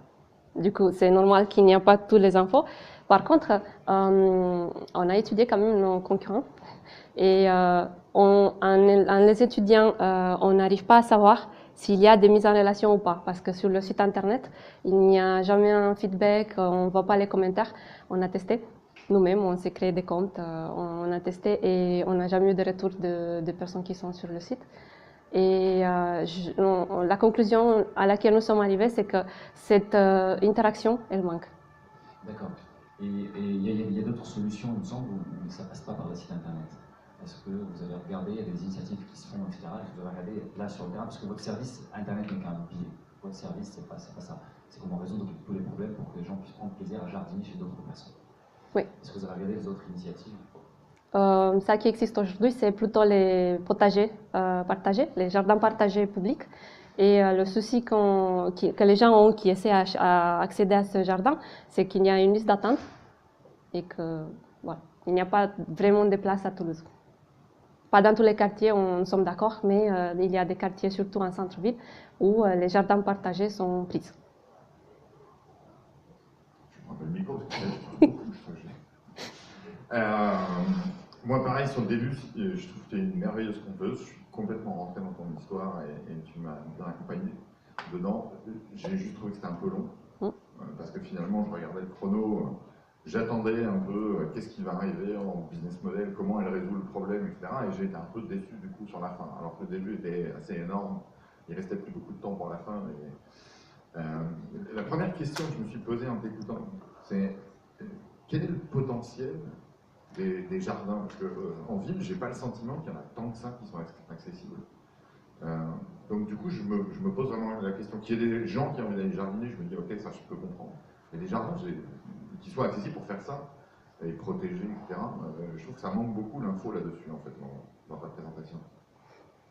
Du coup, c'est normal qu'il n'y a pas tous les infos. Par contre, on a étudié quand même nos concurrents. Et en les étudiant, on n'arrive pas à savoir s'il y a des mises en relation ou pas. Parce que sur le site internet, il n'y a jamais un feedback, on ne voit pas les commentaires. On a testé. Nous-mêmes, on s'est créé des comptes, on a testé et on n'a jamais eu de retour de personnes qui sont sur le site. Et la conclusion à laquelle nous sommes arrivés, c'est que cette interaction, elle manque. D'accord. Et il y a d'autres solutions, il me semble, où ça ne passe pas par le site internet. Est-ce que vous avez regardé, il y a des initiatives qui se font, etc. Est-ce que vous avez regardé là sur le terrain, parce que votre service internet n'est qu'un pilier. Votre service, c'est pas ça. C'est comment résoudre tous les problèmes pour que les gens puissent prendre plaisir à jardiner chez d'autres personnes. Oui. Est-ce que vous avez regardé les autres initiatives? Ça qui existe aujourd'hui, c'est plutôt les potagers partagés, les jardins partagés publics. Et le souci que les gens ont qui essaient à accéder à ce jardin, c'est qu'il y a une liste d'attente et que voilà, il n'y a pas vraiment de place à Toulouse. Pas dans tous les quartiers, on sommes d'accord, mais il y a des quartiers, surtout en centre-ville, où les jardins partagés sont pris. Je prends pas le micro parce que je beaucoup, moi, pareil, sur le début, je trouve que tu es une merveilleuse conteuse. Je suis complètement rentré dans ton histoire et tu m'as bien accompagné dedans. J'ai juste trouvé que c'était un peu long, parce que finalement, je regardais le chrono, j'attendais un peu qu'est-ce qui va arriver en business model, comment elle résout le problème, etc. Et j'ai été un peu déçu du coup sur la fin, alors que le début était assez énorme. Il restait plus beaucoup de temps pour la fin. La première question que je me suis posée en t'écoutant, c'est quel est le potentiel des jardins, parce qu'en ville, j'ai pas le sentiment qu'il y en a tant que ça qui sont accessibles. Donc du coup, je me pose vraiment la question, qu'il y ait des gens qui ont envie d'aller jardiner, je me dis, ok, ça je peux comprendre. Mais des jardins qui soient accessibles pour faire ça, et protégés, etc., je trouve que ça manque beaucoup l'info là-dessus, en fait, dans ta présentation.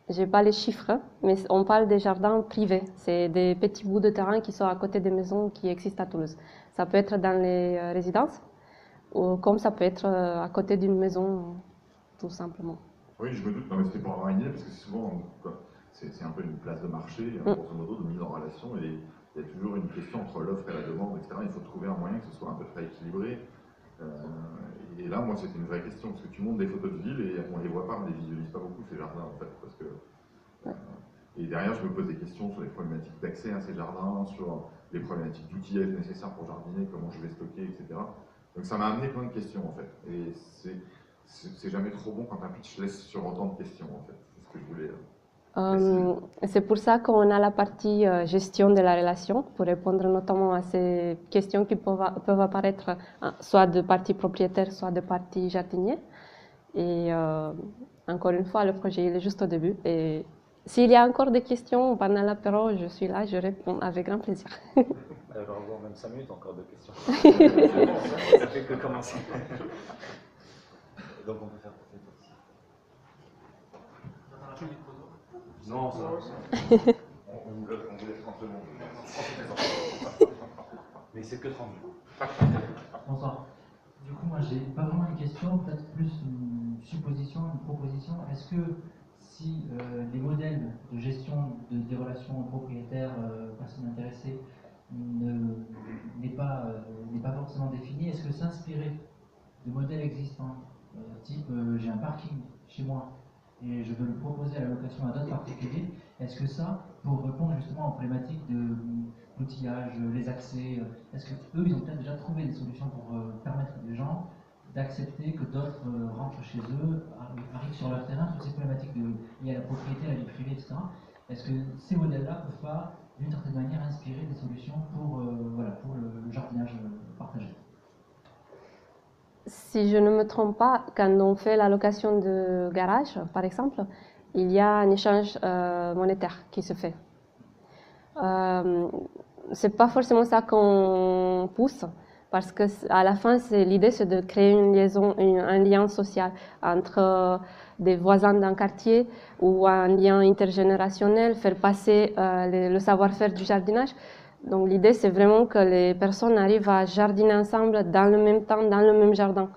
Je n'ai pas les chiffres, mais on parle des jardins privés. C'est des petits bouts de terrain qui sont à côté des maisons qui existent à Toulouse. Ça peut être dans les résidences, ou comme ça peut être à côté d'une maison, tout simplement. Oui, je me doute, non, mais c'était pour avoir une idée, parce que souvent, c'est un peu une place de marché, grosso modo, de mise en relation, et il y a toujours une question entre l'offre et la demande, etc. Il faut trouver un moyen que ce soit un peu près équilibré. Et là, moi, c'était une vraie question, parce que tu montres des photos de ville et on ne les voit pas, on ne les visualise pas beaucoup, ces jardins, en fait. Parce que, et derrière, je me pose des questions sur les problématiques d'accès à ces jardins, sur les problématiques d'outillage nécessaires pour jardiner, comment je vais stocker, etc. Donc ça m'a amené plein de questions, en fait. Et c'est jamais trop bon quand un pitch laisse sur autant de questions, en fait. C'est ce que je voulais... c'est pour ça qu'on a la partie gestion de la relation, pour répondre notamment à ces questions qui peuvent apparaître soit de partie propriétaire, soit de partie jardinier. Et encore une fois, le projet il est juste au début. Et s'il y a encore des questions pendant l'apéro, je suis là, je réponds avec grand plaisir. Alors, on va avoir même 5 minutes encore de questions. Ça fait que commencer. Donc on peut faire peut-être aussi. Non, ça va. On vous laisse 30 secondes. Mais c'est que 30 jours. Bonsoir. Du coup, moi, j'ai pas vraiment une question, peut-être plus une supposition, une proposition. Est-ce que si les modèles de gestion des relations propriétaires, personnes intéressées, n'est pas forcément défini, est-ce que s'inspirer de modèles existants, type j'ai un parking chez moi et je veux le proposer à la location à d'autres particuliers, est-ce que ça, pour répondre justement aux problématiques de l'outillage, les accès, est-ce que eux ils ont peut-être déjà trouvé des solutions pour permettre aux gens d'accepter que d'autres rentrent chez eux, arrivent sur leur terrain, toutes ces problématiques liées à la propriété, à la vie privée, etc. Est-ce que ces modèles-là ne peuvent pas, d'une certaine manière, inspirer des solutions pour le jardinage partagé? Si je ne me trompe pas, quand on fait la location de garage, par exemple, il y a un échange monétaire qui se fait. C'est pas forcément ça qu'on pousse, parce que à la fin, l'idée c'est de créer une liaison, un lien social entre des voisins d'un quartier ou un lien intergénérationnel, faire passer le savoir-faire du jardinage. Donc l'idée c'est vraiment que les personnes arrivent à jardiner ensemble dans le même temps, dans le même jardin.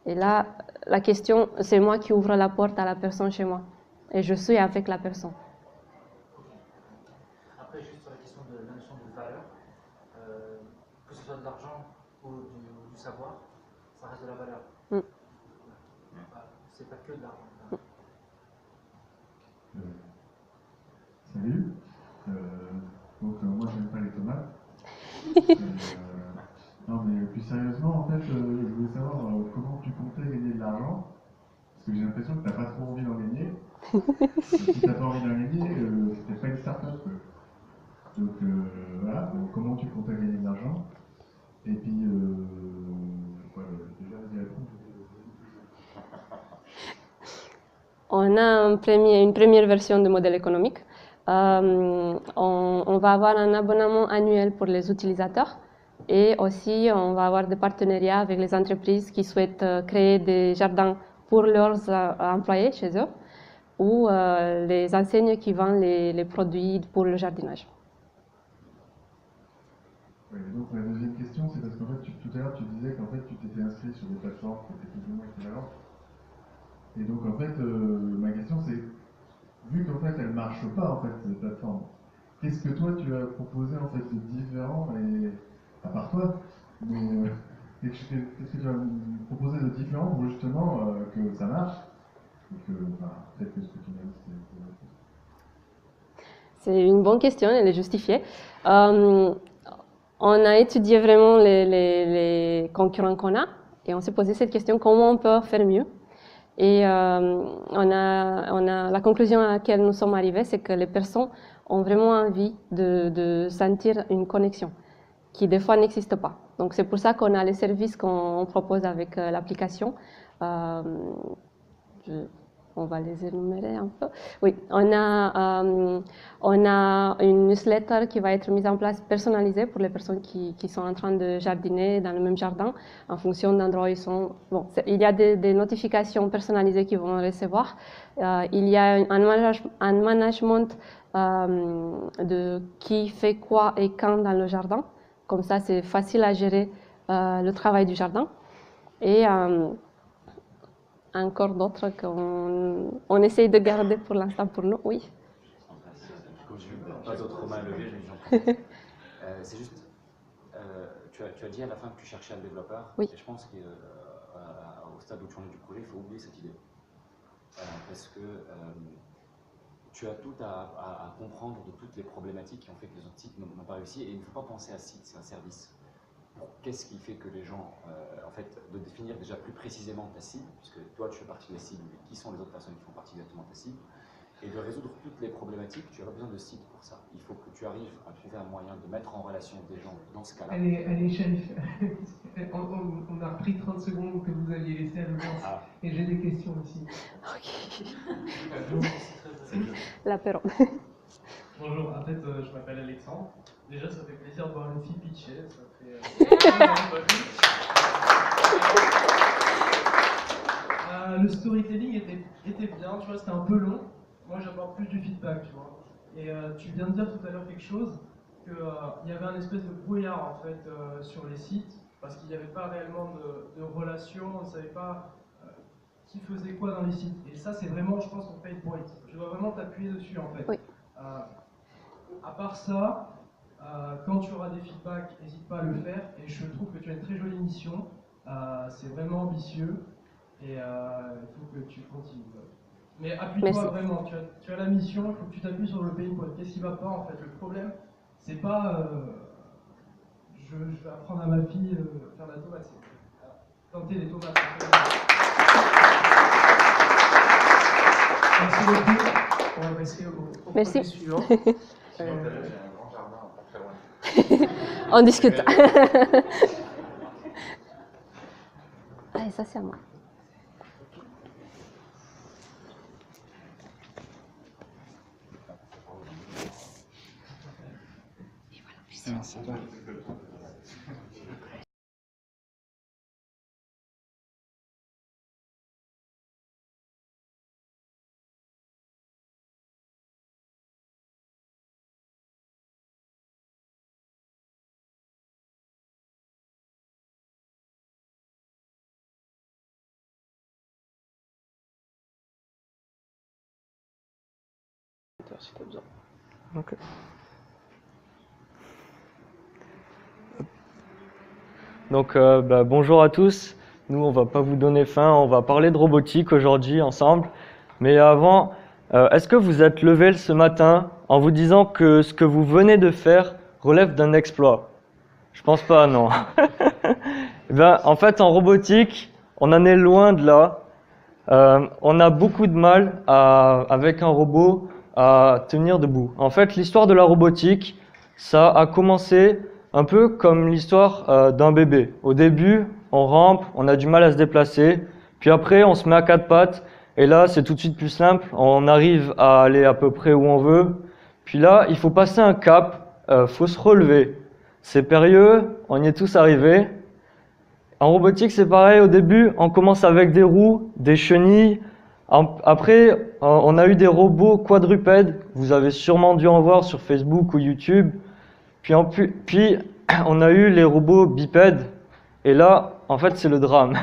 Et là, la question, c'est moi qui ouvre la porte à la personne chez moi. Et je suis avec la personne. Après, juste sur la question de la notion de valeur, que ce soit de l'argent ou du savoir, ça reste de la valeur. C'est pas que de l'argent. Salut. Donc moi j'aime pas les tomates. Non mais plus sérieusement en fait je voulais savoir comment tu comptais gagner de l'argent. Parce que j'ai l'impression que tu n'as pas trop envie d'en gagner. Si t'as pas envie d'en gagner, c'était pas une start-up. Donc voilà, donc, comment tu comptes gagner de l'argent? Et puis, déjà, vas-y, réponds. On a une première version de modèle économique. On va avoir un abonnement annuel pour les utilisateurs et aussi on va avoir des partenariats avec les entreprises qui souhaitent créer des jardins pour leurs employés chez eux ou les enseignes qui vendent les produits pour le jardinage. Oui, donc la deuxième question, c'est parce qu'en fait, tout à l'heure, tu disais qu'en fait, tu t'étais inscrit sur des plateformes qui étaient plus ou moins équivalentes. Et donc, en fait, ma question, c'est, vu qu'en fait, elles ne marchent pas, en fait, ces plateformes, qu'est-ce que toi, tu as proposé, en fait, de différent, et à part toi, mais qu'est-ce que tu as proposé de différent pour justement que ça marche, et que, peut-être que ce que tu m'as dit, c'est une bonne question, elle est justifiée. On a étudié vraiment les concurrents qu'on a et on s'est posé cette question, comment on peut faire mieux? Et la conclusion à laquelle nous sommes arrivés, c'est que les personnes ont vraiment envie de sentir une connexion qui des fois n'existe pas. Donc c'est pour ça qu'on a les services qu'on propose avec l'application. On va les énumérer un peu. Oui, on a une newsletter qui va être mise en place personnalisée pour les personnes qui sont en train de jardiner dans le même jardin en fonction d'endroits où ils sont. Bon, il y a des notifications personnalisées qu'ils vont recevoir. Il y a un management de qui fait quoi et quand dans le jardin. Comme ça, c'est facile à gérer le travail du jardin. Et encore d'autres qu'on essaye de garder pour l'instant pour nous, oui. Comme je n'ai pas d'autres mains levées, je j'en prie. C'est juste, tu as dit à la fin que tu cherchais un développeur, oui. Et je pense qu'au stade où tu en es du projet, il faut oublier cette idée. Parce que tu as tout à comprendre de toutes les problématiques qui ont fait que les autres sites n'ont pas réussi, et il ne faut pas penser à site, c'est un service. Qu'est-ce qui fait que les gens, en fait, de définir déjà plus précisément ta cible, puisque toi tu fais partie des cibles, mais qui sont les autres personnes qui font partie exactement de ta cible, et de résoudre toutes les problématiques, tu as besoin de sites pour ça. Il faut que tu arrives à trouver un moyen de mettre en relation des gens dans ce cas-là. Allez, chef, on a repris 30 secondes que vous aviez laissé à l'avance, et j'ai des questions aussi. Ok. L'apéro. Bonjour, en fait, je m'appelle Alexandre. Déjà, ça fait plaisir de voir une fille pitcher. Ça fait le storytelling était bien, tu vois, c'était un peu long. Moi, j'apporte plus du feedback, tu vois. Et tu viens de dire tout à l'heure quelque chose, qu'il y avait un espèce de brouillard, en fait, sur les sites, parce qu'il n'y avait pas réellement de relation, on ne savait pas qui faisait quoi dans les sites. Et ça, c'est vraiment, je pense, ton pain point. Tu dois vraiment t'appuyer dessus, en fait. Oui. À part ça, quand tu auras des feedbacks, n'hésite pas à le faire. Et je trouve que tu as une très jolie mission. C'est vraiment ambitieux. Et il faut que tu continues. Mais appuie-toi vraiment. Tu as la mission, il faut que tu t'appuies sur le pain point. Qu'est-ce qui ne va pas, en fait? Le problème, c'est pas je vais apprendre à ma fille faire la tomate. C'est planter des tomates. Merci beaucoup. On va passer au projet suivant. On discute. Allez, ça c'est à moi. Ça va. Si tu as besoin. Ok. Donc bonjour à tous, nous on va pas vous donner faim, on va parler de robotique aujourd'hui ensemble. Mais avant, est-ce que vous êtes levé ce matin en vous disant que ce que vous venez de faire relève d'un exploit? Je pense pas, non. En fait en robotique, on en est loin de là. on a beaucoup de mal avec un robot à tenir debout. En fait, l'histoire de la robotique, ça a commencé un peu comme l'histoire d'un bébé. Au début, on rampe, on a du mal à se déplacer, puis après, on se met à quatre pattes, et là, c'est tout de suite plus simple, on arrive à aller à peu près où on veut. Puis là, il faut passer un cap, faut se relever. C'est périlleux, on y est tous arrivés. En robotique, c'est pareil, au début, on commence avec des roues, des chenilles. Après, on a eu des robots quadrupèdes, vous avez sûrement dû en voir sur Facebook ou YouTube. Puis on a eu les robots bipèdes, et là, en fait, c'est le drame.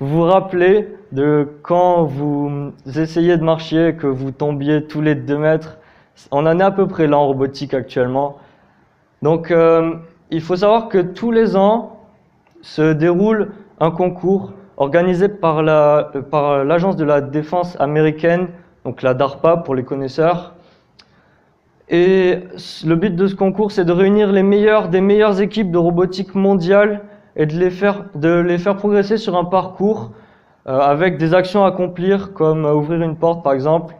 Vous vous rappelez de quand vous essayez de marcher, que vous tombiez tous les 2 mètres. On en est à peu près là en robotique actuellement. Donc, il faut savoir que tous les ans se déroule un concours organisé par l'Agence de la défense américaine, donc la DARPA pour les connaisseurs. Et le but de ce concours, c'est de réunir les meilleurs des meilleures équipes de robotique mondiale et de les faire progresser sur un parcours avec des actions à accomplir, comme ouvrir une porte par exemple.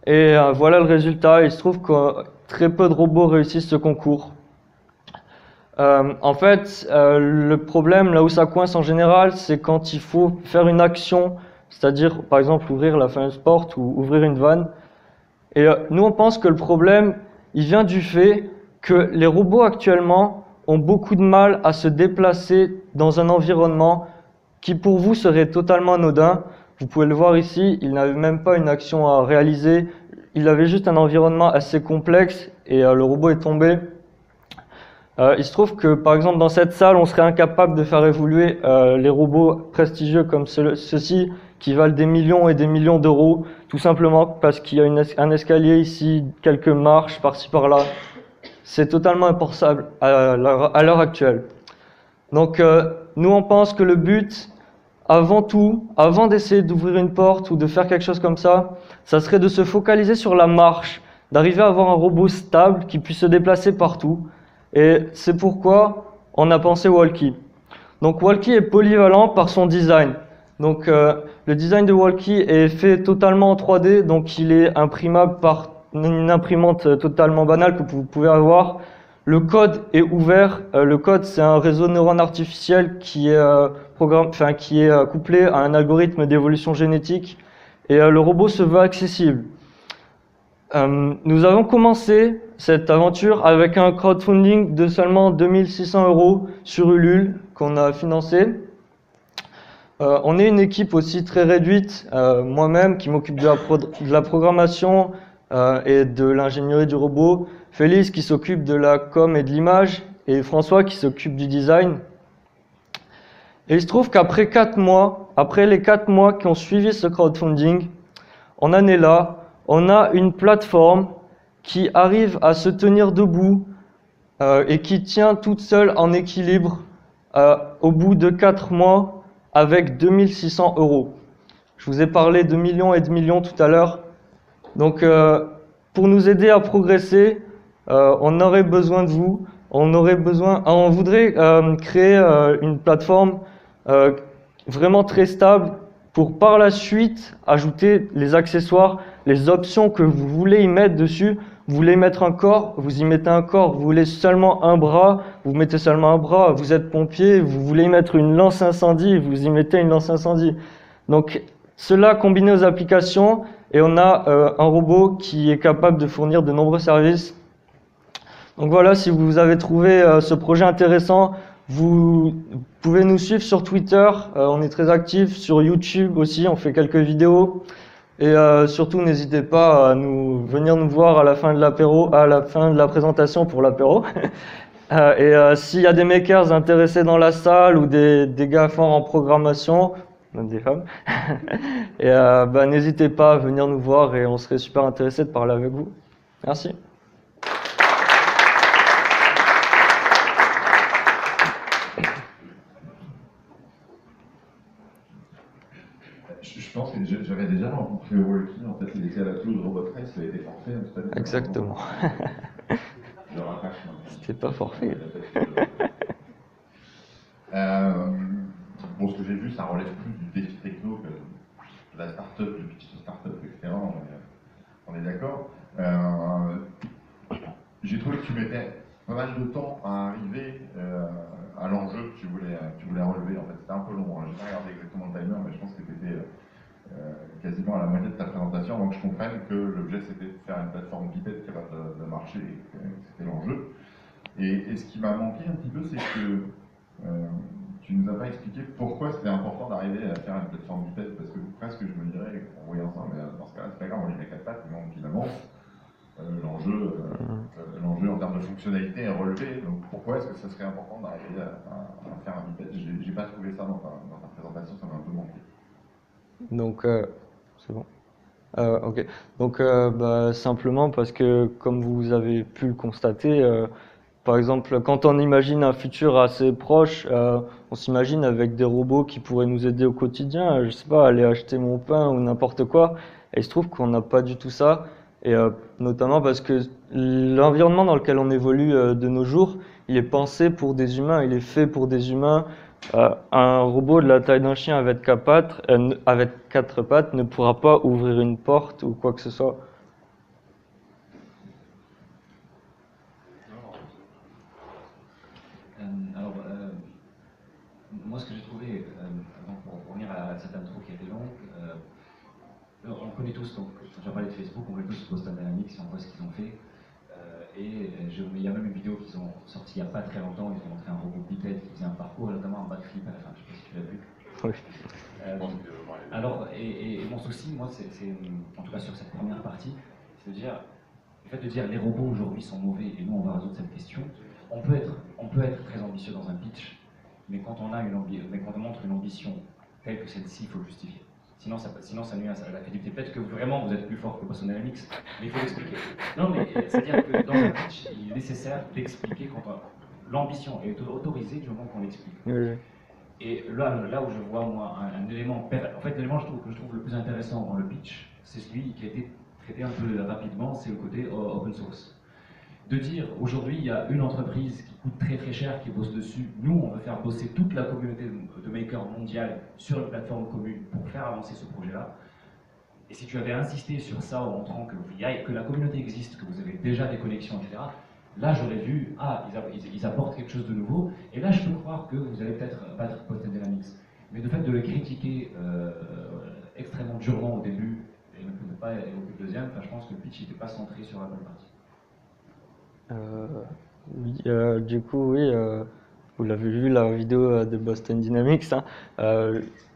Et voilà le résultat. Il se trouve que très peu de robots réussissent ce concours. En fait, le problème, là où ça coince en général, c'est quand il faut faire une action, c'est-à-dire par exemple ouvrir la fameuse porte ou ouvrir une vanne. Et nous, on pense que le problème, il vient du fait que les robots actuellement ont beaucoup de mal à se déplacer dans un environnement qui pour vous serait totalement anodin. Vous pouvez le voir ici, il n'avait même pas une action à réaliser, il avait juste un environnement assez complexe et le robot est tombé. Il se trouve que par exemple dans cette salle, on serait incapable de faire évoluer les robots prestigieux comme ceux-ci qui valent des millions et des millions d'euros, tout simplement parce qu'il y a un escalier ici, quelques marches par-ci par-là. C'est totalement impensable à l'heure actuelle. Donc nous on pense que le but, avant tout, avant d'essayer d'ouvrir une porte ou de faire quelque chose comme ça serait de se focaliser sur la marche, d'arriver à avoir un robot stable qui puisse se déplacer partout. Et c'est pourquoi on a pensé Walkie. Donc Walkie est polyvalent par son design. Donc le design de Walkie est fait totalement en 3D, donc il est imprimable par une imprimante totalement banale que vous pouvez avoir. Le code est ouvert. Le code, c'est un réseau de neurones artificiels qui est couplé à un algorithme d'évolution génétique. Et le robot se veut accessible. Nous avons commencé cette aventure avec un crowdfunding de seulement 2600 € sur Ulule qu'on a financé. On est une équipe aussi très réduite, moi-même qui m'occupe de la programmation et de l'ingénierie du robot, Félix qui s'occupe de la com et de l'image, et François qui s'occupe du design. Et il se trouve qu'après les 4 mois qui ont suivi ce crowdfunding, on en est là, on a une plateforme qui arrive à se tenir debout et qui tient toute seule en équilibre au bout de 4 mois avec 2600 €. Je vous ai parlé de millions et de millions tout à l'heure. Donc pour nous aider à progresser, on aurait besoin de vous. On voudrait créer une plateforme vraiment très stable pour par la suite ajouter les accessoires, les options que vous voulez y mettre dessus. Vous voulez mettre un corps, vous y mettez un corps. Vous voulez seulement un bras, vous mettez seulement un bras. Vous êtes pompier, vous voulez y mettre une lance incendie, vous y mettez une lance incendie. Donc cela combiné aux applications, et on a un robot qui est capable de fournir de nombreux services. Donc voilà, si vous avez trouvé ce projet intéressant, vous pouvez nous suivre sur Twitter, on est très actifs, sur YouTube aussi, on fait quelques vidéos. Et surtout, n'hésitez pas à venir nous voir à la fin de l'apéro, à la fin de la présentation pour l'apéro. Et s'il y a des makers intéressés dans la salle ou des gars forts en programmation, même des femmes, et n'hésitez pas à venir nous voir et on serait super intéressés de parler avec vous. Merci. Je pense que j'avais déjà rencontré Walkie, en fait, il était à la Toulouse Robot Race, il a été forfait un petit peu. Exactement. Je rattache. C'était pas forfait. Bon, ce que j'ai vu, ça relève plus du défi techno la start-up, le pitch de start-up, etc. On est d'accord. J'ai trouvé que tu mettais pas mal de temps à arriver à l'enjeu que tu voulais relever. En fait, c'était un peu long. Hein. J'ai pas regardé exactement le timer, mais je pense que tu étais quasiment à la moitié de ta présentation avant que je comprenne que l'objet c'était de faire une plateforme pipette capable de marcher et que c'était l'enjeu. Et ce qui m'a manqué un petit peu, c'est que tu nous as pas expliqué pourquoi c'était important d'arriver à faire une plateforme pipette, parce que presque je me dirais, en voyant ça, mais dans ce cas-là, c'est pas grave, on y met 4 pattes, mais on avance. L'enjeu en termes de fonctionnalité est relevé, donc pourquoi est-ce que ça serait important d'arriver à faire un pipette? J'ai pas trouvé ça dans ta présentation, ça m'a un peu manqué. Donc, c'est bon. Ok. Donc, simplement parce que, comme vous avez pu le constater, par exemple, quand on imagine un futur assez proche, on s'imagine avec des robots qui pourraient nous aider au quotidien, je sais pas, aller acheter mon pain ou n'importe quoi. Et il se trouve qu'on n'a pas du tout ça. Et notamment parce que l'environnement dans lequel on évolue de nos jours, il est pensé pour des humains, il est fait pour des humains. Un robot de la taille d'un chien avec 4 pattes ne pourra pas ouvrir une porte ou quoi que ce soit. Moi, ce que j'ai trouvé, pour revenir à cette intro qui était longue, on connaît tous, donc, quand j'ai parlé de Facebook, on connaît tous Boston Dynamics, on voit ce qu'ils ont fait. Il y a même une vidéo qu'ils ont sortie il n'y a pas très longtemps, ils ont montré un robot bipède qui faisait un parcours, notamment un backflip à la fin, je ne sais pas si tu l'as vu. Oui. Alors, et mon souci, moi, c'est, en tout cas sur cette première partie, c'est de dire, le fait de dire les robots aujourd'hui sont mauvais et nous on va résoudre cette question, on peut être très ambitieux dans un pitch, mais quand on montre une ambition telle que celle-ci, il faut le justifier. Sinon ça nuit à la crédibilité. Peut-être que vraiment vous êtes plus fort que Boston Dynamics, mais il faut l'expliquer. Non, mais c'est-à-dire que dans un pitch, il est nécessaire d'expliquer quand l'ambition est autorisée du moment qu'on l'explique. Oui. Et là où je vois, moi, un élément, en fait, l'élément que je trouve le plus intéressant dans le pitch, c'est celui qui a été traité un peu rapidement, c'est le côté open source. De dire, aujourd'hui, il y a une entreprise qui coûte très très cher, qui bosse dessus. Nous, on veut faire bosser toute la communauté de makers mondiale sur une plateforme commune pour faire avancer ce projet-là. Et si tu avais insisté sur ça en montrant que la communauté existe, que vous avez déjà des connexions, etc., là, j'aurais vu, ils apportent quelque chose de nouveau. Et là, je peux croire que vous allez peut-être battre Boston Dynamics. Mais le fait de le critiquer extrêmement durement au début, et ne pas évoquer le deuxième, je pense que le pitch n'était pas centré sur la bonne partie. Oui, du coup, oui, vous l'avez vu la vidéo de Boston Dynamics.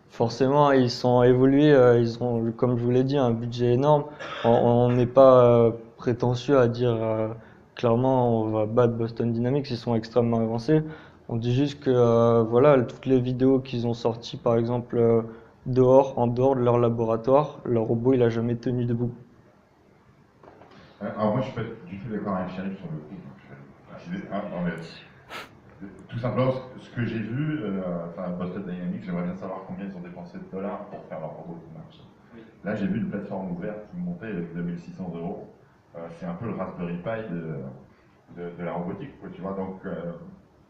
Forcément, ils sont évolués, ils ont, comme je vous l'ai dit, un budget énorme. On n'est pas prétentieux à dire clairement on va battre Boston Dynamics, ils sont extrêmement avancés. On dit juste que voilà, toutes les vidéos qu'ils ont sorties, par exemple, en dehors de leur laboratoire, leur robot il a jamais tenu debout. Alors moi je suis pas du tout d'accord avec Sheriff sur le coup. Tout simplement, ce que j'ai vu, Boston Dynamics, j'aimerais bien savoir combien ils ont dépensé de dollars pour faire leur robot qui marche. Là j'ai vu une plateforme ouverte qui montait avec 2600 €. C'est un peu le Raspberry Pi de la robotique, quoi, tu vois. Donc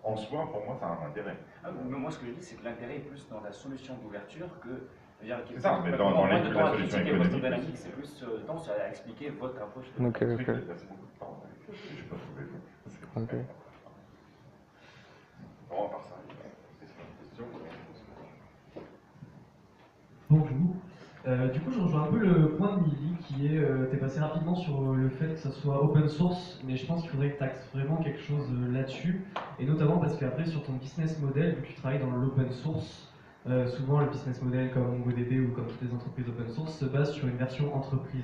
en soi, pour moi, ça a un intérêt. Mais moi ce que je dis, c'est que l'intérêt est plus dans la solution d'ouverture que... C'est ça, mais dans la solution économique. C'est plus temps à expliquer votre approche. Ok. Merci beaucoup de temps. Je n'ai pas trouvé. Ok. Bon, à part ça, il y a une question. Bonjour. Du coup, je rejoins un peu le point de Milly qui est, tu es passé rapidement sur le fait que ça soit open source, mais je pense qu'il faudrait que tu axes vraiment quelque chose là-dessus, et notamment parce qu'après sur ton business model, vu que tu travailles dans l'open source, souvent le business model comme MongoDB ou comme toutes les entreprises open source se base sur une version entreprise.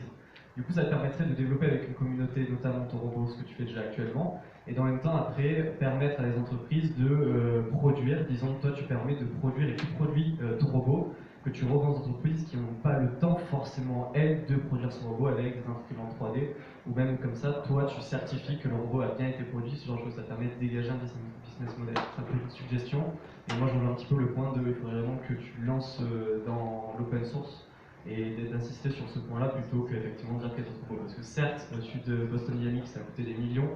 Du coup, ça te permettrait de développer avec une communauté, notamment ton robot, ce que tu fais déjà actuellement, et dans le même temps, après, permettre à les entreprises de produire, disons, toi tu permets de produire et tu produis ton robot, que tu revends aux entreprises qui n'ont pas le temps forcément, elles, de produire son robot avec des imprimantes 3D, ou même comme ça, toi tu certifies que le robot a bien été produit, ce genre de choses, ça permet de dégager un business model. C'est un peu une suggestion, et moi je rejoins un petit peu le point de, il faudrait vraiment que tu lances dans l'open source, et d'insister sur ce point-là plutôt qu'effectivement dire qu'il y a d'autres robots. Parce que certes, celui de Boston Dynamics, ça a coûté des millions,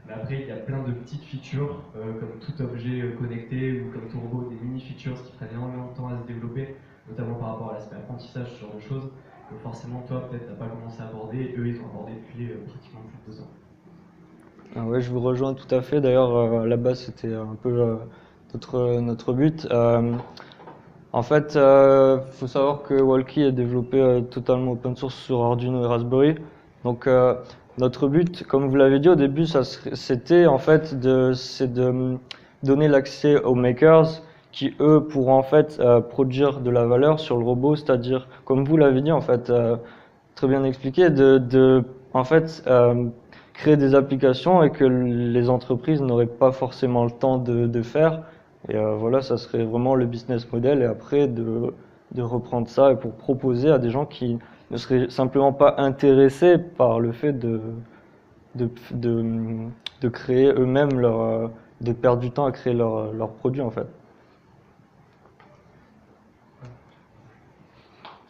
mais après il y a plein de petites features, comme tout objet connecté, ou comme tout robot, des mini-features qui prennent énormément de temps à se développer, notamment par rapport à l'aspect apprentissage, ce genre de choses, que forcément toi peut-être t'as pas commencé à aborder, et eux ils ont abordé depuis pratiquement plus de 2 ans. Ah ouais, je vous rejoins tout à fait. D'ailleurs, à la base, c'était un peu notre but. En fait, faut savoir que Walkie est développé totalement open source sur Arduino et Raspberry. Donc, notre but, comme vous l'avez dit au début, c'était en fait de donner l'accès aux makers qui, eux, pourront en fait produire de la valeur sur le robot, c'est-à-dire, comme vous l'avez dit, en fait, très bien expliqué, en fait, créer des applications et que les entreprises n'auraient pas forcément le temps de faire. Et voilà, ça serait vraiment le business model. Et après, de reprendre ça et pour proposer à des gens qui ne seraient simplement pas intéressés par le fait de créer eux-mêmes de perdre du temps à créer leurs produits, en fait.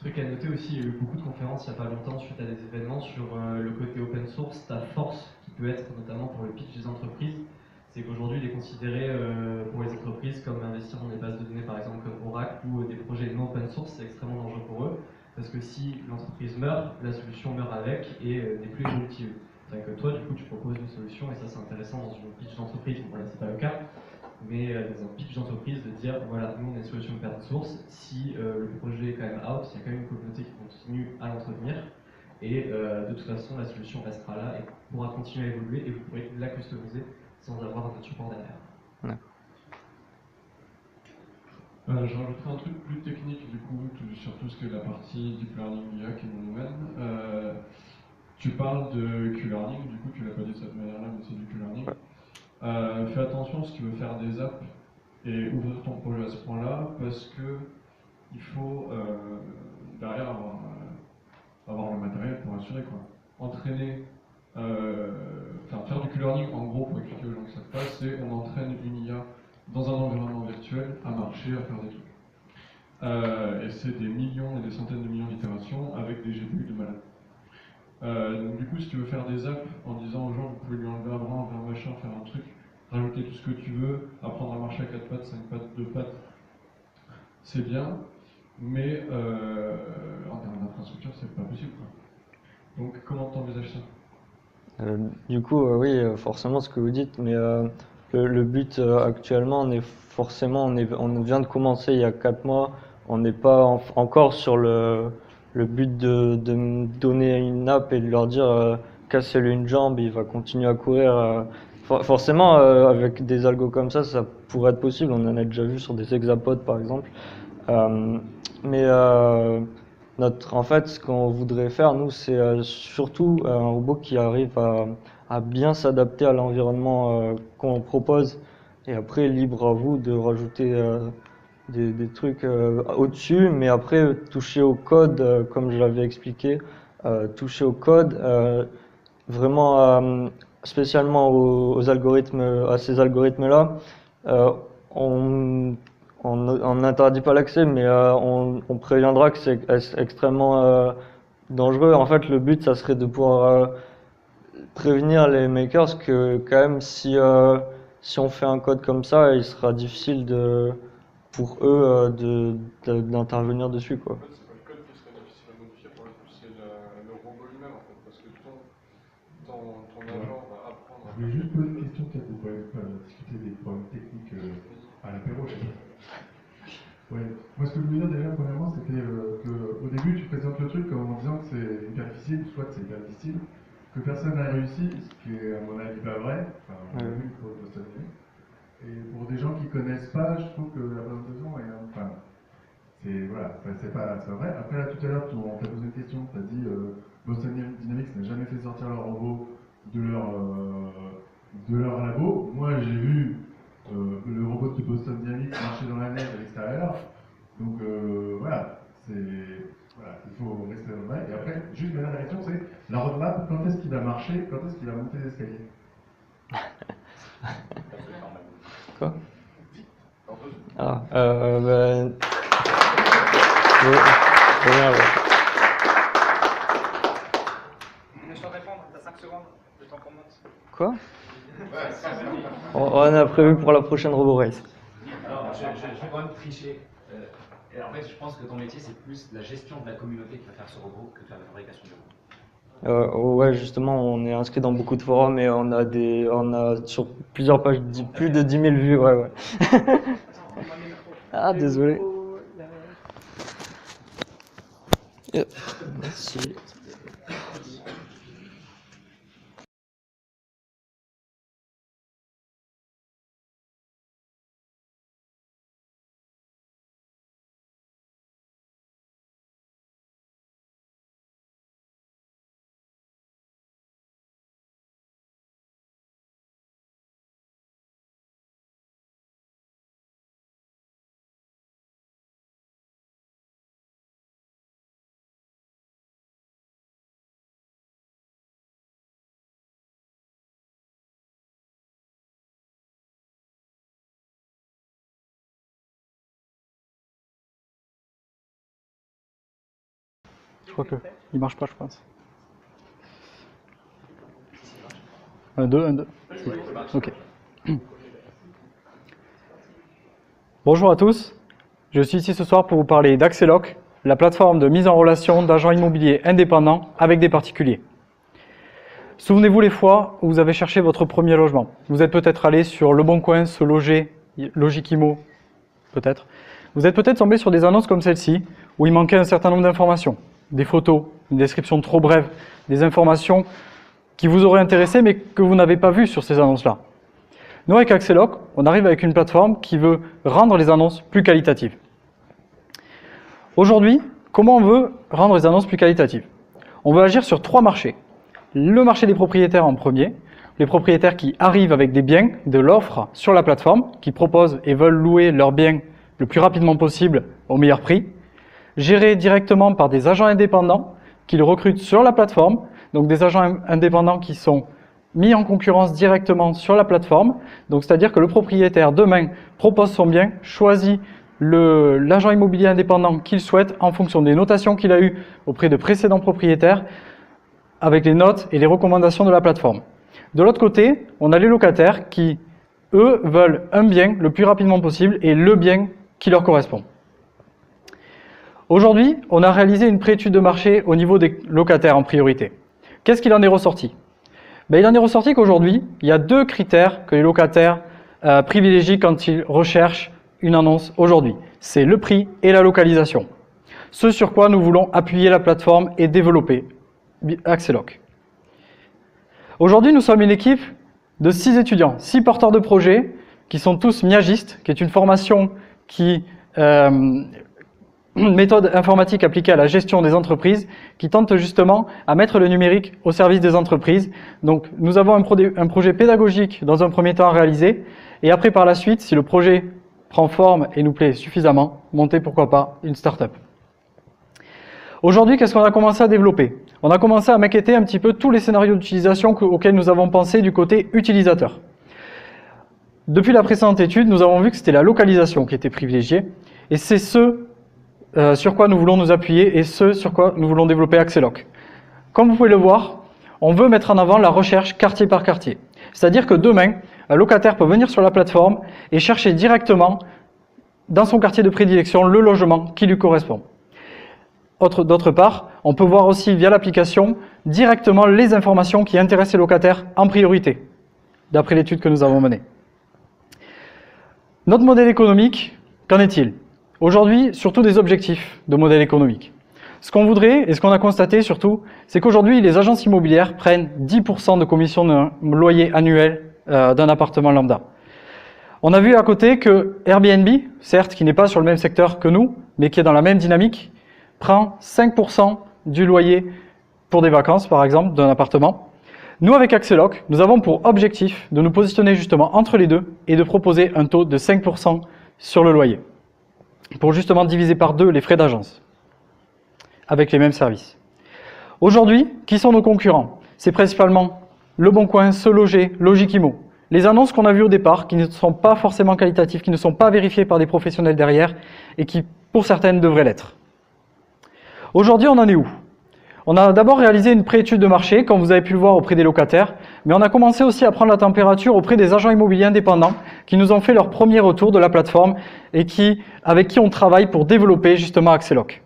Truc à noter aussi, il y a eu beaucoup de conférences il n'y a pas longtemps suite à des événements sur le côté open source, ta force qui peut être notamment pour le pitch des entreprises, c'est qu'aujourd'hui il est considéré pour les entreprises comme investir dans des bases de données par exemple comme Oracle ou des projets non open source, c'est extrêmement dangereux pour eux parce que si l'entreprise meurt, la solution meurt avec et n'est plus évolutive. C'est-à-dire que toi du coup tu proposes une solution et ça c'est intéressant dans une pitch d'entreprise, bon, voilà c'est pas le cas. Mais dans un pitch d'entreprise, de dire voilà, nous on a une solution open source, si le projet est quand même out, il y a quand même une communauté qui continue à l'entretenir, et de toute façon la solution restera là et pourra continuer à évoluer et vous pourrez la customiser sans avoir de support derrière. Je rajouterai un truc plus technique du coup, sur tout ce que la partie deep learning IA qui est mon domaine. Tu parles de Q-learning, du coup tu l'as pas dit de cette manière-là, mais c'est du Q-learning. Fais attention si tu veux faire des apps et ouvrir ton projet à ce point-là, parce que il faut derrière avoir le matériel pour assurer quoi. Entraîner, faire du Q-learning en gros pour expliquer aux gens que ça se passe, c'est on entraîne une IA dans un environnement virtuel à marcher, à faire des trucs. Et c'est des millions et des centaines de millions d'itérations avec des GPU de malade. Donc du coup, si tu veux faire des apps en disant aux gens vous pouvez lui enlever un bras, enlever un machin, faire un truc, rajouter tout ce que tu veux, apprendre à marcher à 4 pattes, 5 pattes, 2 pattes, c'est bien, mais en termes d'infrastructure, c'est pas possible, quoi. Donc comment t'envisages ça? Du coup, oui, forcément ce que vous dites, mais le but actuellement, on vient de commencer il y a 4 mois, on n'est pas encore sur le but de me donner une app et de leur dire cassez-lui une jambe, il va continuer à courir. Forcément, avec des algos comme ça pourrait être possible. On en a déjà vu sur des hexapodes par exemple. Mais en fait, ce qu'on voudrait faire, nous, c'est surtout un robot qui arrive à bien s'adapter à l'environnement qu'on propose. Et après, libre à vous de rajouter des trucs au-dessus, mais après toucher au code, comme je l'avais expliqué, toucher au code, vraiment spécialement aux algorithmes, à ces algorithmes-là, on n'interdit pas l'accès, mais on préviendra que c'est extrêmement dangereux. En fait, le but, ça serait de pouvoir prévenir les makers que quand même si on fait un code comme ça, il sera difficile pour eux d'intervenir dessus, quoi. En fait, c'est pas le code qui serait difficile à modifier pour le coup, c'est le robot lui-même en fait, parce que ton agent va apprendre à... Je voulais juste poser une question, peut-être vous pouvez discuter des problèmes techniques à l'apéro, je sais pas. Ouais. Moi ce que je voulais dire déjà premièrement, c'était qu'au début tu présentes le truc en disant que c'est hyper difficile, soit que c'est hyper difficile, que personne n'a réussi, ce qui est à mon avis pas vrai, enfin on l'a vu pour Boston Dynamics. Et pour des gens qui connaissent pas, je trouve que la présentation est enfin, c'est pas vrai. Après là tout à l'heure, on t'a posé une question, tu as dit Boston Dynamics n'a jamais fait sortir leur robot de leur labo. Moi j'ai vu le robot de Boston Dynamics marcher dans la neige à l'extérieur. Donc voilà, il faut rester vrai. Et après, juste ma dernière question, c'est la roadmap, quand est-ce qu'il va marcher, quand est-ce qu'il va monter les escaliers? Quoi? Ah, Je te répondre, t'as 5 secondes, le temps qu'on monte. Quoi? On a prévu pour la prochaine RoboRace. Alors, je vais quand même tricher. Et en fait, je pense pense que ton métier, c'est plus la gestion de la communauté qui va faire ce robot que de faire la fabrication du robot. Ouais, justement, on est inscrit dans beaucoup de forums et on a sur plusieurs pages plus de 10 000 vues. Ouais. Ah, désolé. Merci. Je crois que il marche pas, je pense. 1, 2, 1, 2. Ok. Bonjour à tous. Je suis ici ce soir pour vous parler d'Axeloc, la plateforme de mise en relation d'agents immobiliers indépendants avec des particuliers. Souvenez-vous les fois où vous avez cherché votre premier logement. Vous êtes peut-être allé sur Le Bon Coin, Se Loger, Logikimo, peut-être. Vous êtes peut-être tombé sur des annonces comme celle-ci, où il manquait un certain nombre d'informations. Des photos, une description trop brève, des informations qui vous auraient intéressé mais que vous n'avez pas vues sur ces annonces-là. Nous, avec Axiloc, on arrive avec une plateforme qui veut rendre les annonces plus qualitatives. Aujourd'hui, comment on veut rendre les annonces plus qualitatives? On veut agir sur 3 marchés. Le marché des propriétaires en premier, les propriétaires qui arrivent avec des biens, de l'offre sur la plateforme, qui proposent et veulent louer leurs biens le plus rapidement possible au meilleur prix, géré directement par des agents indépendants qui le recrutent sur la plateforme, donc des agents indépendants qui sont mis en concurrence directement sur la plateforme, donc c'est-à-dire que le propriétaire demain propose son bien, choisit l'agent immobilier indépendant qu'il souhaite en fonction des notations qu'il a eues auprès de précédents propriétaires, avec les notes et les recommandations de la plateforme. De l'autre côté, on a les locataires qui, eux, veulent un bien le plus rapidement possible et le bien qui leur correspond. Aujourd'hui, on a réalisé une préétude de marché au niveau des locataires en priorité. Qu'est-ce qu'il en est ressorti? Il en est ressorti qu'aujourd'hui, il y a 2 critères que les locataires privilégient quand ils recherchent une annonce aujourd'hui. C'est le prix et la localisation. Ce sur quoi nous voulons appuyer la plateforme et développer Axiloc. Aujourd'hui, nous sommes une équipe de 6 étudiants, 6 porteurs de projets qui sont tous miagistes, qui est une formation qui méthode informatique appliquée à la gestion des entreprises, qui tente justement à mettre le numérique au service des entreprises. Donc nous avons un projet pédagogique dans un premier temps à réaliser, et après par la suite, si le projet prend forme et nous plaît suffisamment, monter pourquoi pas une start-up. Aujourd'hui, qu'est-ce qu'on a commencé à développer? On a commencé à maqueter un petit peu tous les scénarios d'utilisation auxquels nous avons pensé du côté utilisateur. Depuis la précédente étude, nous avons vu que c'était la localisation qui était privilégiée, et c'est ce sur quoi nous voulons nous appuyer et ce sur quoi nous voulons développer Axiloc. Comme vous pouvez le voir, on veut mettre en avant la recherche quartier par quartier. C'est-à-dire que demain, un locataire peut venir sur la plateforme et chercher directement dans son quartier de prédilection le logement qui lui correspond. D'autre part, on peut voir aussi via l'application directement les informations qui intéressent les locataires en priorité, d'après l'étude que nous avons menée. Notre modèle économique, qu'en est-il? Aujourd'hui, surtout des objectifs de modèle économique. Ce qu'on voudrait, et ce qu'on a constaté surtout, c'est qu'aujourd'hui, les agences immobilières prennent 10% de commission de loyer annuel d'un appartement lambda. On a vu à côté que Airbnb, certes qui n'est pas sur le même secteur que nous, mais qui est dans la même dynamique, prend 5% du loyer pour des vacances, par exemple, d'un appartement. Nous, avec Axiloc, nous avons pour objectif de nous positionner justement entre les deux et de proposer un taux de 5% sur le loyer, pour justement diviser par 2 les frais d'agence, avec les mêmes services. Aujourd'hui, qui sont nos concurrents? C'est principalement Le Bon Coin, Se Loger, Logikimo. Les annonces qu'on a vues au départ, qui ne sont pas forcément qualitatives, qui ne sont pas vérifiées par des professionnels derrière, et qui, pour certaines, devraient l'être. Aujourd'hui, on en est où? On a d'abord réalisé une pré-étude de marché, comme vous avez pu le voir auprès des locataires, mais on a commencé aussi à prendre la température auprès des agents immobiliers indépendants qui nous ont fait leur premier retour de la plateforme et avec qui on travaille pour développer justement Axeloc.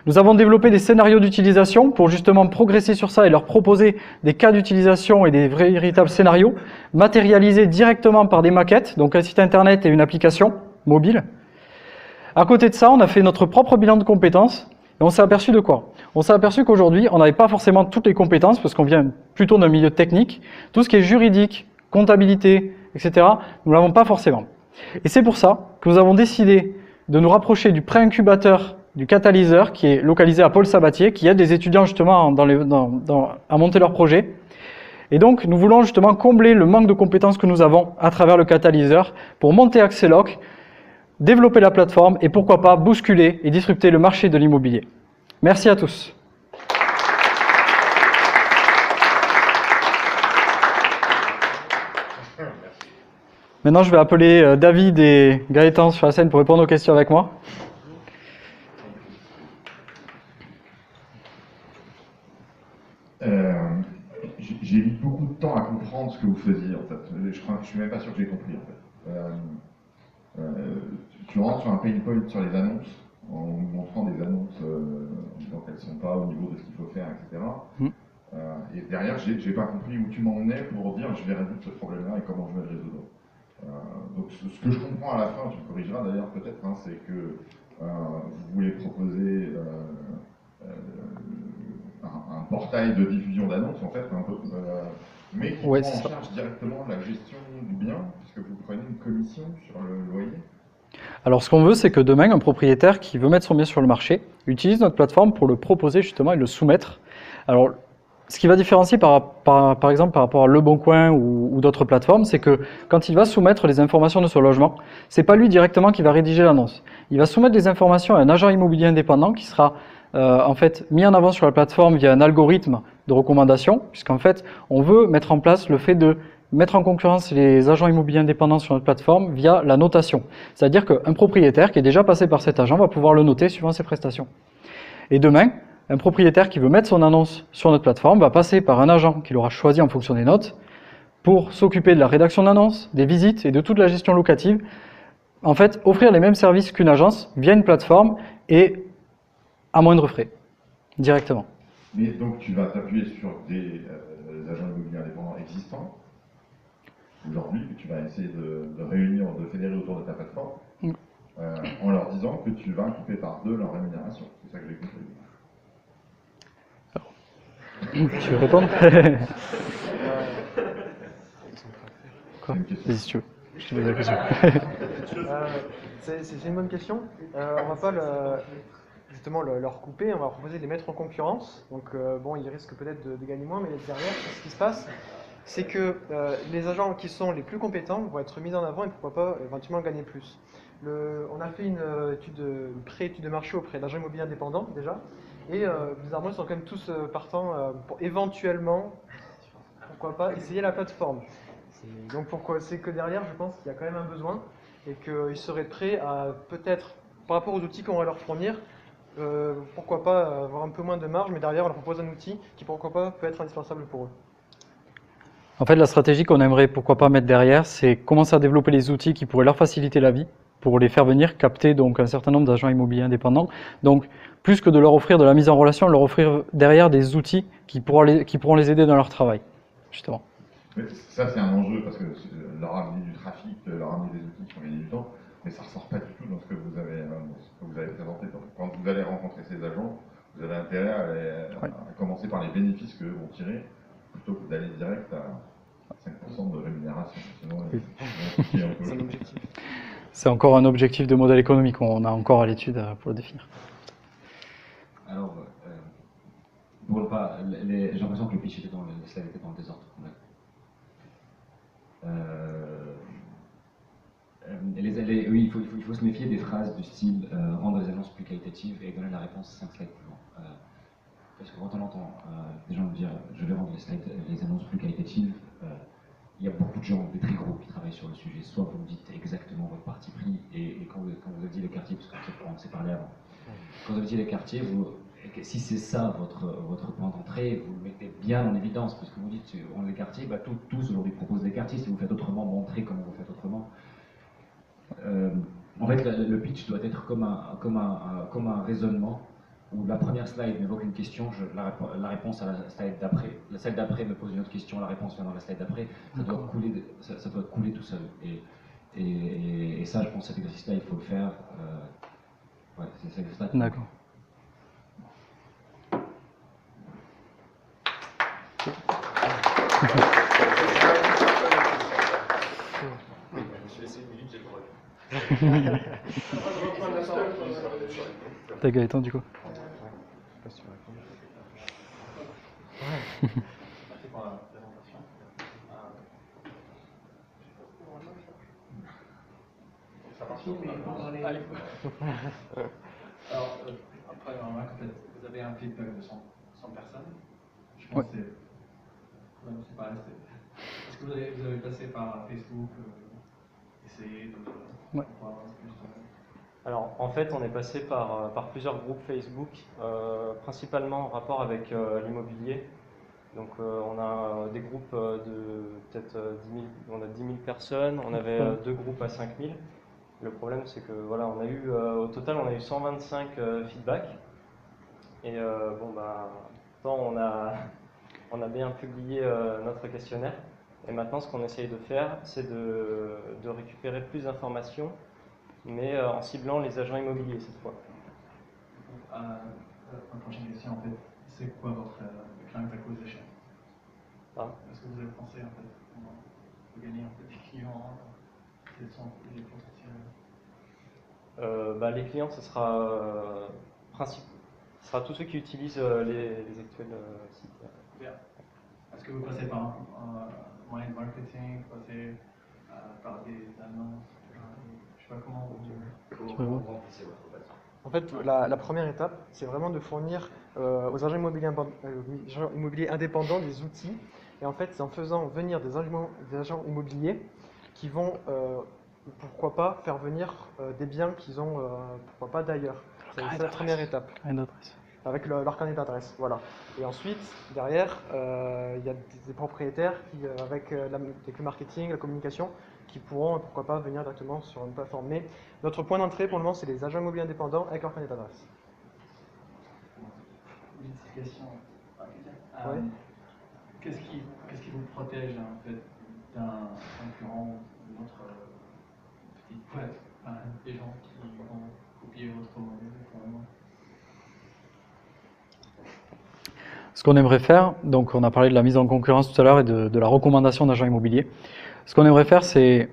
Nous avons développé des scénarios d'utilisation pour justement progresser sur ça et leur proposer des cas d'utilisation et des véritables scénarios matérialisés directement par des maquettes, donc un site internet et une application mobile. À côté de ça, on a fait notre propre bilan de compétences et on s'est aperçu de quoi? On s'est aperçu qu'aujourd'hui, on n'avait pas forcément toutes les compétences parce qu'on vient plutôt d'un milieu technique. Tout ce qui est juridique, comptabilité, etc., nous ne l'avons pas forcément. Et c'est pour ça que nous avons décidé de nous rapprocher du pré-incubateur du Catalyseur qui est localisé à Paul Sabatier, qui aide des étudiants justement à monter leur projet. Et donc, nous voulons justement combler le manque de compétences que nous avons à travers le Catalyseur pour monter Axeloc, développer la plateforme et pourquoi pas bousculer et disrupter le marché de l'immobilier. Merci à tous. Maintenant, je vais appeler David et Gaëtan sur la scène pour répondre aux questions avec moi. J'ai mis beaucoup de temps à comprendre ce que vous faisiez en fait. Je suis même pas sûr que j'ai compris en fait. Tu rentres sur un pain point sur les annonces, en montrant des annonces en disant qu'elles ne sont pas au niveau de ce qu'il faut faire, etc. Et derrière, j'ai pas compris où tu m'emmenais pour dire je vais résoudre ce problème-là et comment je vais le résoudre. Donc ce que je comprends à la fin, tu me corrigeras d'ailleurs peut-être, hein, c'est que vous voulez proposer un portail de diffusion d'annonces en fait, mais qui prend en charge directement la gestion du bien, puisque vous prenez une commission sur le loyer. Alors ce qu'on veut, c'est que demain, un propriétaire qui veut mettre son bien sur le marché utilise notre plateforme pour le proposer justement et le soumettre. Alors ce qui va différencier par exemple par rapport à Le Bon Coin ou d'autres plateformes, c'est que quand il va soumettre les informations de son logement, c'est pas lui directement qui va rédiger l'annonce. Il va soumettre des informations à un agent immobilier indépendant qui sera en fait mis en avant sur la plateforme via un algorithme de recommandation, puisqu'en fait on veut mettre en place le fait de mettre en concurrence les agents immobiliers indépendants sur notre plateforme via la notation. C'est-à-dire qu'un propriétaire qui est déjà passé par cet agent va pouvoir le noter suivant ses prestations. Et demain, un propriétaire qui veut mettre son annonce sur notre plateforme va passer par un agent qu'il aura choisi en fonction des notes pour s'occuper de la rédaction d'annonces, des visites et de toute la gestion locative. En fait, offrir les mêmes services qu'une agence via une plateforme et à moindre frais, directement. Mais donc tu vas t'appuyer sur des agents immobiliers indépendants existants aujourd'hui, que tu vas essayer de réunir, de fédérer autour de ta plateforme, en leur disant que tu vas couper par deux leur rémunération. C'est ça que j'ai compris. Tu veux répondre? Quoi? Vas-y si tu veux. Je te pose la question. C'est une bonne question. On va pas justement leur couper, on va leur proposer de les mettre en concurrence. Donc bon, ils risquent peut-être de gagner moins, mais derrière, ce qui se passe, c'est que les agents qui sont les plus compétents vont être mis en avant et pourquoi pas éventuellement gagner plus. On a fait une pré-étude de marché auprès d'agents immobiliers indépendants déjà, et bizarrement ils sont quand même tous partants pour éventuellement, pourquoi pas, essayer la plateforme. Donc pourquoi c'est que derrière, je pense qu'il y a quand même un besoin et qu'ils seraient prêts à peut-être, par rapport aux outils qu'on va leur fournir, pourquoi pas avoir un peu moins de marge, mais derrière on leur propose un outil qui pourquoi pas peut être indispensable pour eux. En fait, la stratégie qu'on aimerait pourquoi pas mettre derrière, c'est commencer à développer les outils qui pourraient leur faciliter la vie, pour les faire venir capter donc un certain nombre d'agents immobiliers indépendants. Donc, plus que de leur offrir de la mise en relation, leur offrir derrière des outils qui pourront les aider dans leur travail, justement. Mais ça, c'est un enjeu parce que leur amener du trafic, leur amener des outils qui vont gagner du temps, mais ça ne ressort pas du tout dans ce que vous avez présenté. Quand vous allez rencontrer ces agents, vous avez intérêt à commencer par les bénéfices que vont tirer, plutôt que d'aller direct à 5% de rémunération. Sinon, c'est un objectif. C'est encore un objectif de modèle économique, on a encore à l'étude pour le définir. Alors, j'ai l'impression que le pitch était dans le désordre. Oui, il faut se méfier des phrases du style rendre les annonces plus qualitatives et donner la réponse 5 slides plus loin. Parce que quand on entend des gens me dire je vais rendre les annonces plus qualitatives, il y a beaucoup de gens, des très gros, qui travaillent sur le sujet. Soit vous me dites exactement votre parti pris, et quand vous avez dit les quartiers, parce qu'on s'est parlé avant, quand vous avez dit les quartiers, si c'est ça votre point d'entrée, vous le mettez bien en évidence, parce que vous dites, on est des quartiers, bah, tous aujourd'hui proposent des quartiers, si vous faites autrement, montrez comment vous faites autrement. En fait, le pitch doit être comme un raisonnement, où la première slide m'évoque une question, la réponse à la slide d'après. La slide d'après me pose une autre question, la réponse vient dans la slide d'après. Ça doit couler tout seul. Et ça, je pense, cet exercice-là, il faut le faire. Ouais, c'est ça. D'accord. Je me suis laissé une minute, j'ai le droit. T'as Gaëtan du coup. Merci pour la présentation. Ça marche. Allez. Alors, après, normalement, vous avez un feedback de 100 personnes. Je pense que c'est pas resté. Est-ce que vous avez passé par Facebook, essayer de voir plus Alors, en fait, on est passé par plusieurs groupes Facebook, principalement en rapport avec l'immobilier. Donc, on a des groupes de peut-être 10 000, on a 10 000 personnes, on avait 2 groupes à 5 000. Le problème, c'est que voilà, on a eu, au total, on a eu 125 feedbacks. Et on a bien publié notre questionnaire. Et maintenant, ce qu'on essaye de faire, c'est de récupérer plus d'informations, mais en ciblant les agents immobiliers cette fois. Ma prochaine question, en fait, c'est quoi votre client acquisition? Est-ce que vous avez pensé, en fait, comment gagner en fait, des clients? Quels sont les potentiels? Les clients, ce sera tous ceux qui utilisent les actuels sites. Bien. Est-ce que vous passez par un moyen de marketing, passez par des annonces? Je ne sais pas comment vous remplissez votre base. En fait, la première étape, c'est vraiment de fournir aux agents immobiliers indépendants des outils. Et en fait, c'est en faisant venir des agents immobiliers qui vont, pourquoi pas, faire venir des biens qu'ils ont, pourquoi pas, d'ailleurs. C'est la première étape. Avec leur carnet d'adresse, voilà. Et ensuite, derrière, il y a des propriétaires qui, avec le marketing, la communication, qui pourront, pourquoi pas, venir directement sur une plateforme. Mais notre point d'entrée, pour le moment, c'est les agents immobiliers indépendants avec leur carnet d'adresse. Une petite question. Ouais. Qu'est-ce qui vous protège, en fait, d'un concurrent de notre petite boîte, des gens qui vont copier votre modèle, probablement? Ce qu'on aimerait faire, donc on a parlé de la mise en concurrence tout à l'heure et de la recommandation d'agents immobiliers. Ce qu'on aimerait faire, c'est,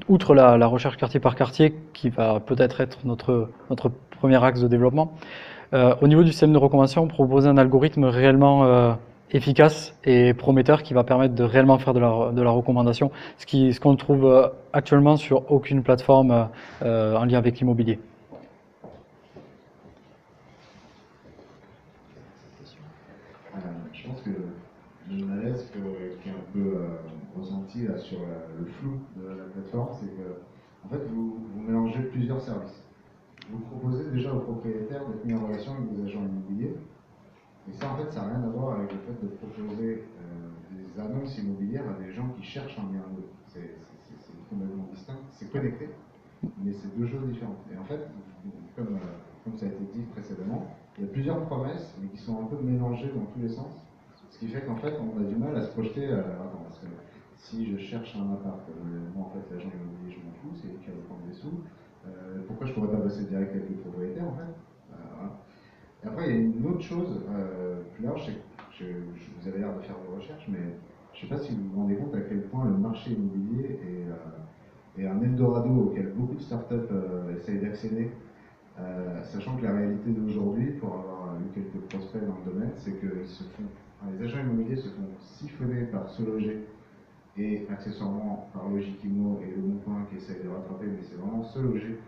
outre la recherche quartier par quartier, qui va peut-être être notre premier axe de développement, au niveau du système de recommandation, proposer un algorithme réellement efficace et prometteur qui va permettre de réellement faire de la recommandation, ce qu'on trouve actuellement sur aucune plateforme en lien avec l'immobilier. Je pense que le malaise qui est un peu ressenti là, sur le flou de la plateforme, c'est que en fait, vous mélangez plusieurs services. Vous proposez déjà aux propriétaires d'être mis en relation avec des agents immobiliers. Et ça, en fait, ça n'a rien à voir avec le fait de proposer des annonces immobilières à des gens qui cherchent un bien à louer. C'est complètement distinct. C'est connecté, mais c'est deux choses différentes. Et en fait, comme ça a été dit précédemment, il y a plusieurs promesses, mais qui sont un peu mélangées dans tous les sens. Ce qui fait qu'en fait, on a du mal à se projeter. Parce que si je cherche un appart, moi, en fait, l'agent immobilier, je m'en fous, c'est lui qui va me prendre des sous. Pourquoi je ne pourrais pas bosser direct avec le propriétaire, en fait? Voilà. Et après, il y a une autre chose plus large, c'est que vous avez l'air de faire vos recherches, mais je ne sais pas si vous vous rendez compte à quel point le marché immobilier est un Eldorado auquel beaucoup de startups essayent d'accéder, sachant que la réalité d'aujourd'hui, pour avoir eu quelques prospects dans le domaine, c'est que les agents immobiliers se font siphonner par Se Loger et accessoirement par Logiquimo et Le Bon Coin qui essayent de rattraper, mais c'est vraiment Se Loger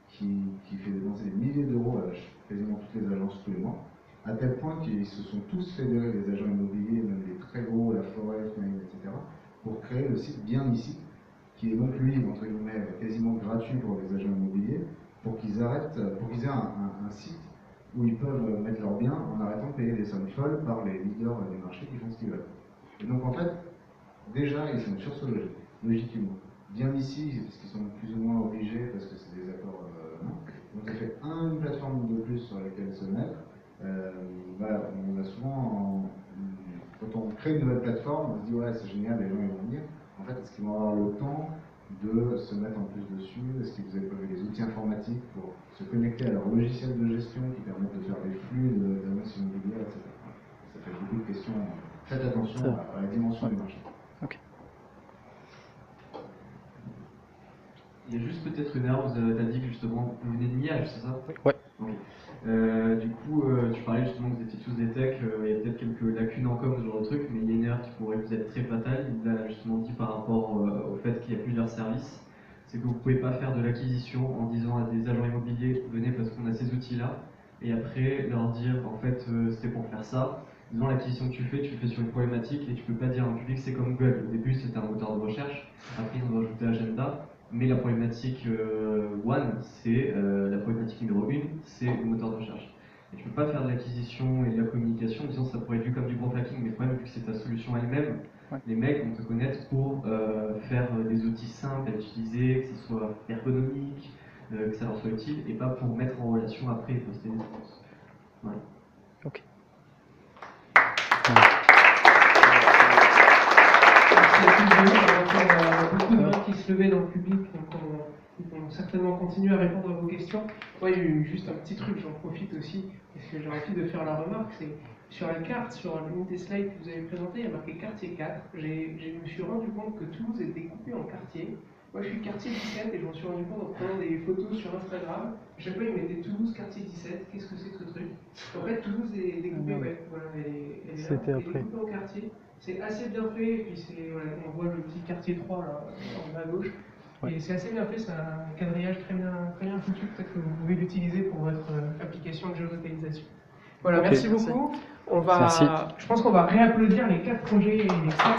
qui fait dépenser des milliers d'euros à quasiment toutes les agences tous les mois, à tel point qu'ils se sont tous fédérés, les agents immobiliers, même les très gros, la Forêt, etc., pour créer le site Bien Ici, qui est donc lui, entre guillemets, quasiment gratuit pour les agents immobiliers, pour qu'ils aient un site où ils peuvent mettre leurs biens en arrêtant de payer des sommes folles par les leaders du marché qui font ce qu'ils veulent. Et donc en fait, déjà ils sont sursologés, logiquement. Bien ici, parce qu'ils sont plus ou moins obligés, parce que c'est des accords, non. Donc ça fait une plateforme de plus sur laquelle se mettre. Voilà, on a souvent, quand on crée une nouvelle plateforme, on se dit ouais c'est génial, les gens ils vont venir. En fait, est-ce qu'ils vont avoir le temps de se mettre en plus dessus? Est-ce que vous avez prévu des outils informatiques pour se connecter à leur logiciel de gestion qui permettent de faire des flux d'annonces immobilières, etc. Ça fait beaucoup de questions. Faites attention à la dimension du marché. Ok. Il y a juste peut-être une erreur, tu as dit que justement vous venez de Miage, c'est ça? Ouais. Okay. Du coup, tu parlais justement que vous étiez tous des techs, il y a peut-être quelques lacunes en com, ce genre de truc, mais il y a une erreur qui pourrait vous être très fatale. Il l'a justement dit par rapport au fait qu'il y a plusieurs services. C'est que vous ne pouvez pas faire de l'acquisition en disant à des agents immobiliers venez parce qu'on a ces outils-là, et après leur dire en fait c'était pour faire ça. Disons l'acquisition que tu le fais sur une problématique et tu peux pas dire en public c'est comme Google. Au début c'était un moteur de recherche, après ils ont rajouté Agenda. Mais la problématique one, c'est la problématique numéro 1, c'est le moteur de recherche. Et tu ne peux pas faire de l'acquisition et de la communication, disons ça pourrait être vu comme du growth hacking, mais le problème, vu que c'est ta solution elle-même, les mecs vont te connaître pour faire des outils simples à utiliser, que ce soit ergonomique, que ça leur soit utile, et pas pour mettre en relation après et poster des annonces. Voilà. Ok. Beaucoup de gens qui se levaient dans le public, donc ils vont certainement continuer à répondre à vos questions. Moi, il y a eu juste un petit truc, j'en profite aussi, parce que j'ai envie de faire la remarque, c'est sur la carte, sur l'une des slides que vous avez présentée, il y a marqué quartier 4. Je me suis rendu compte que Toulouse était coupée en quartiers. Moi, je suis quartier 17 et je m'en suis rendu compte en prenant des photos sur Instagram. À chaque fois, ils mettaient Toulouse, quartier 17. Qu'est-ce que c'est que ce truc? En fait, Toulouse est découpée, voilà, elle est découpée en quartier. C'est assez bien fait, et puis voilà, on voit le petit quartier 3 là, en bas à gauche. Ouais. Et c'est assez bien fait, c'est un quadrillage très bien foutu. Peut-être que vous pouvez l'utiliser pour votre application de géolocalisation. Voilà, okay, merci beaucoup. Je pense qu'on va réapplaudir les 4 projets et les 5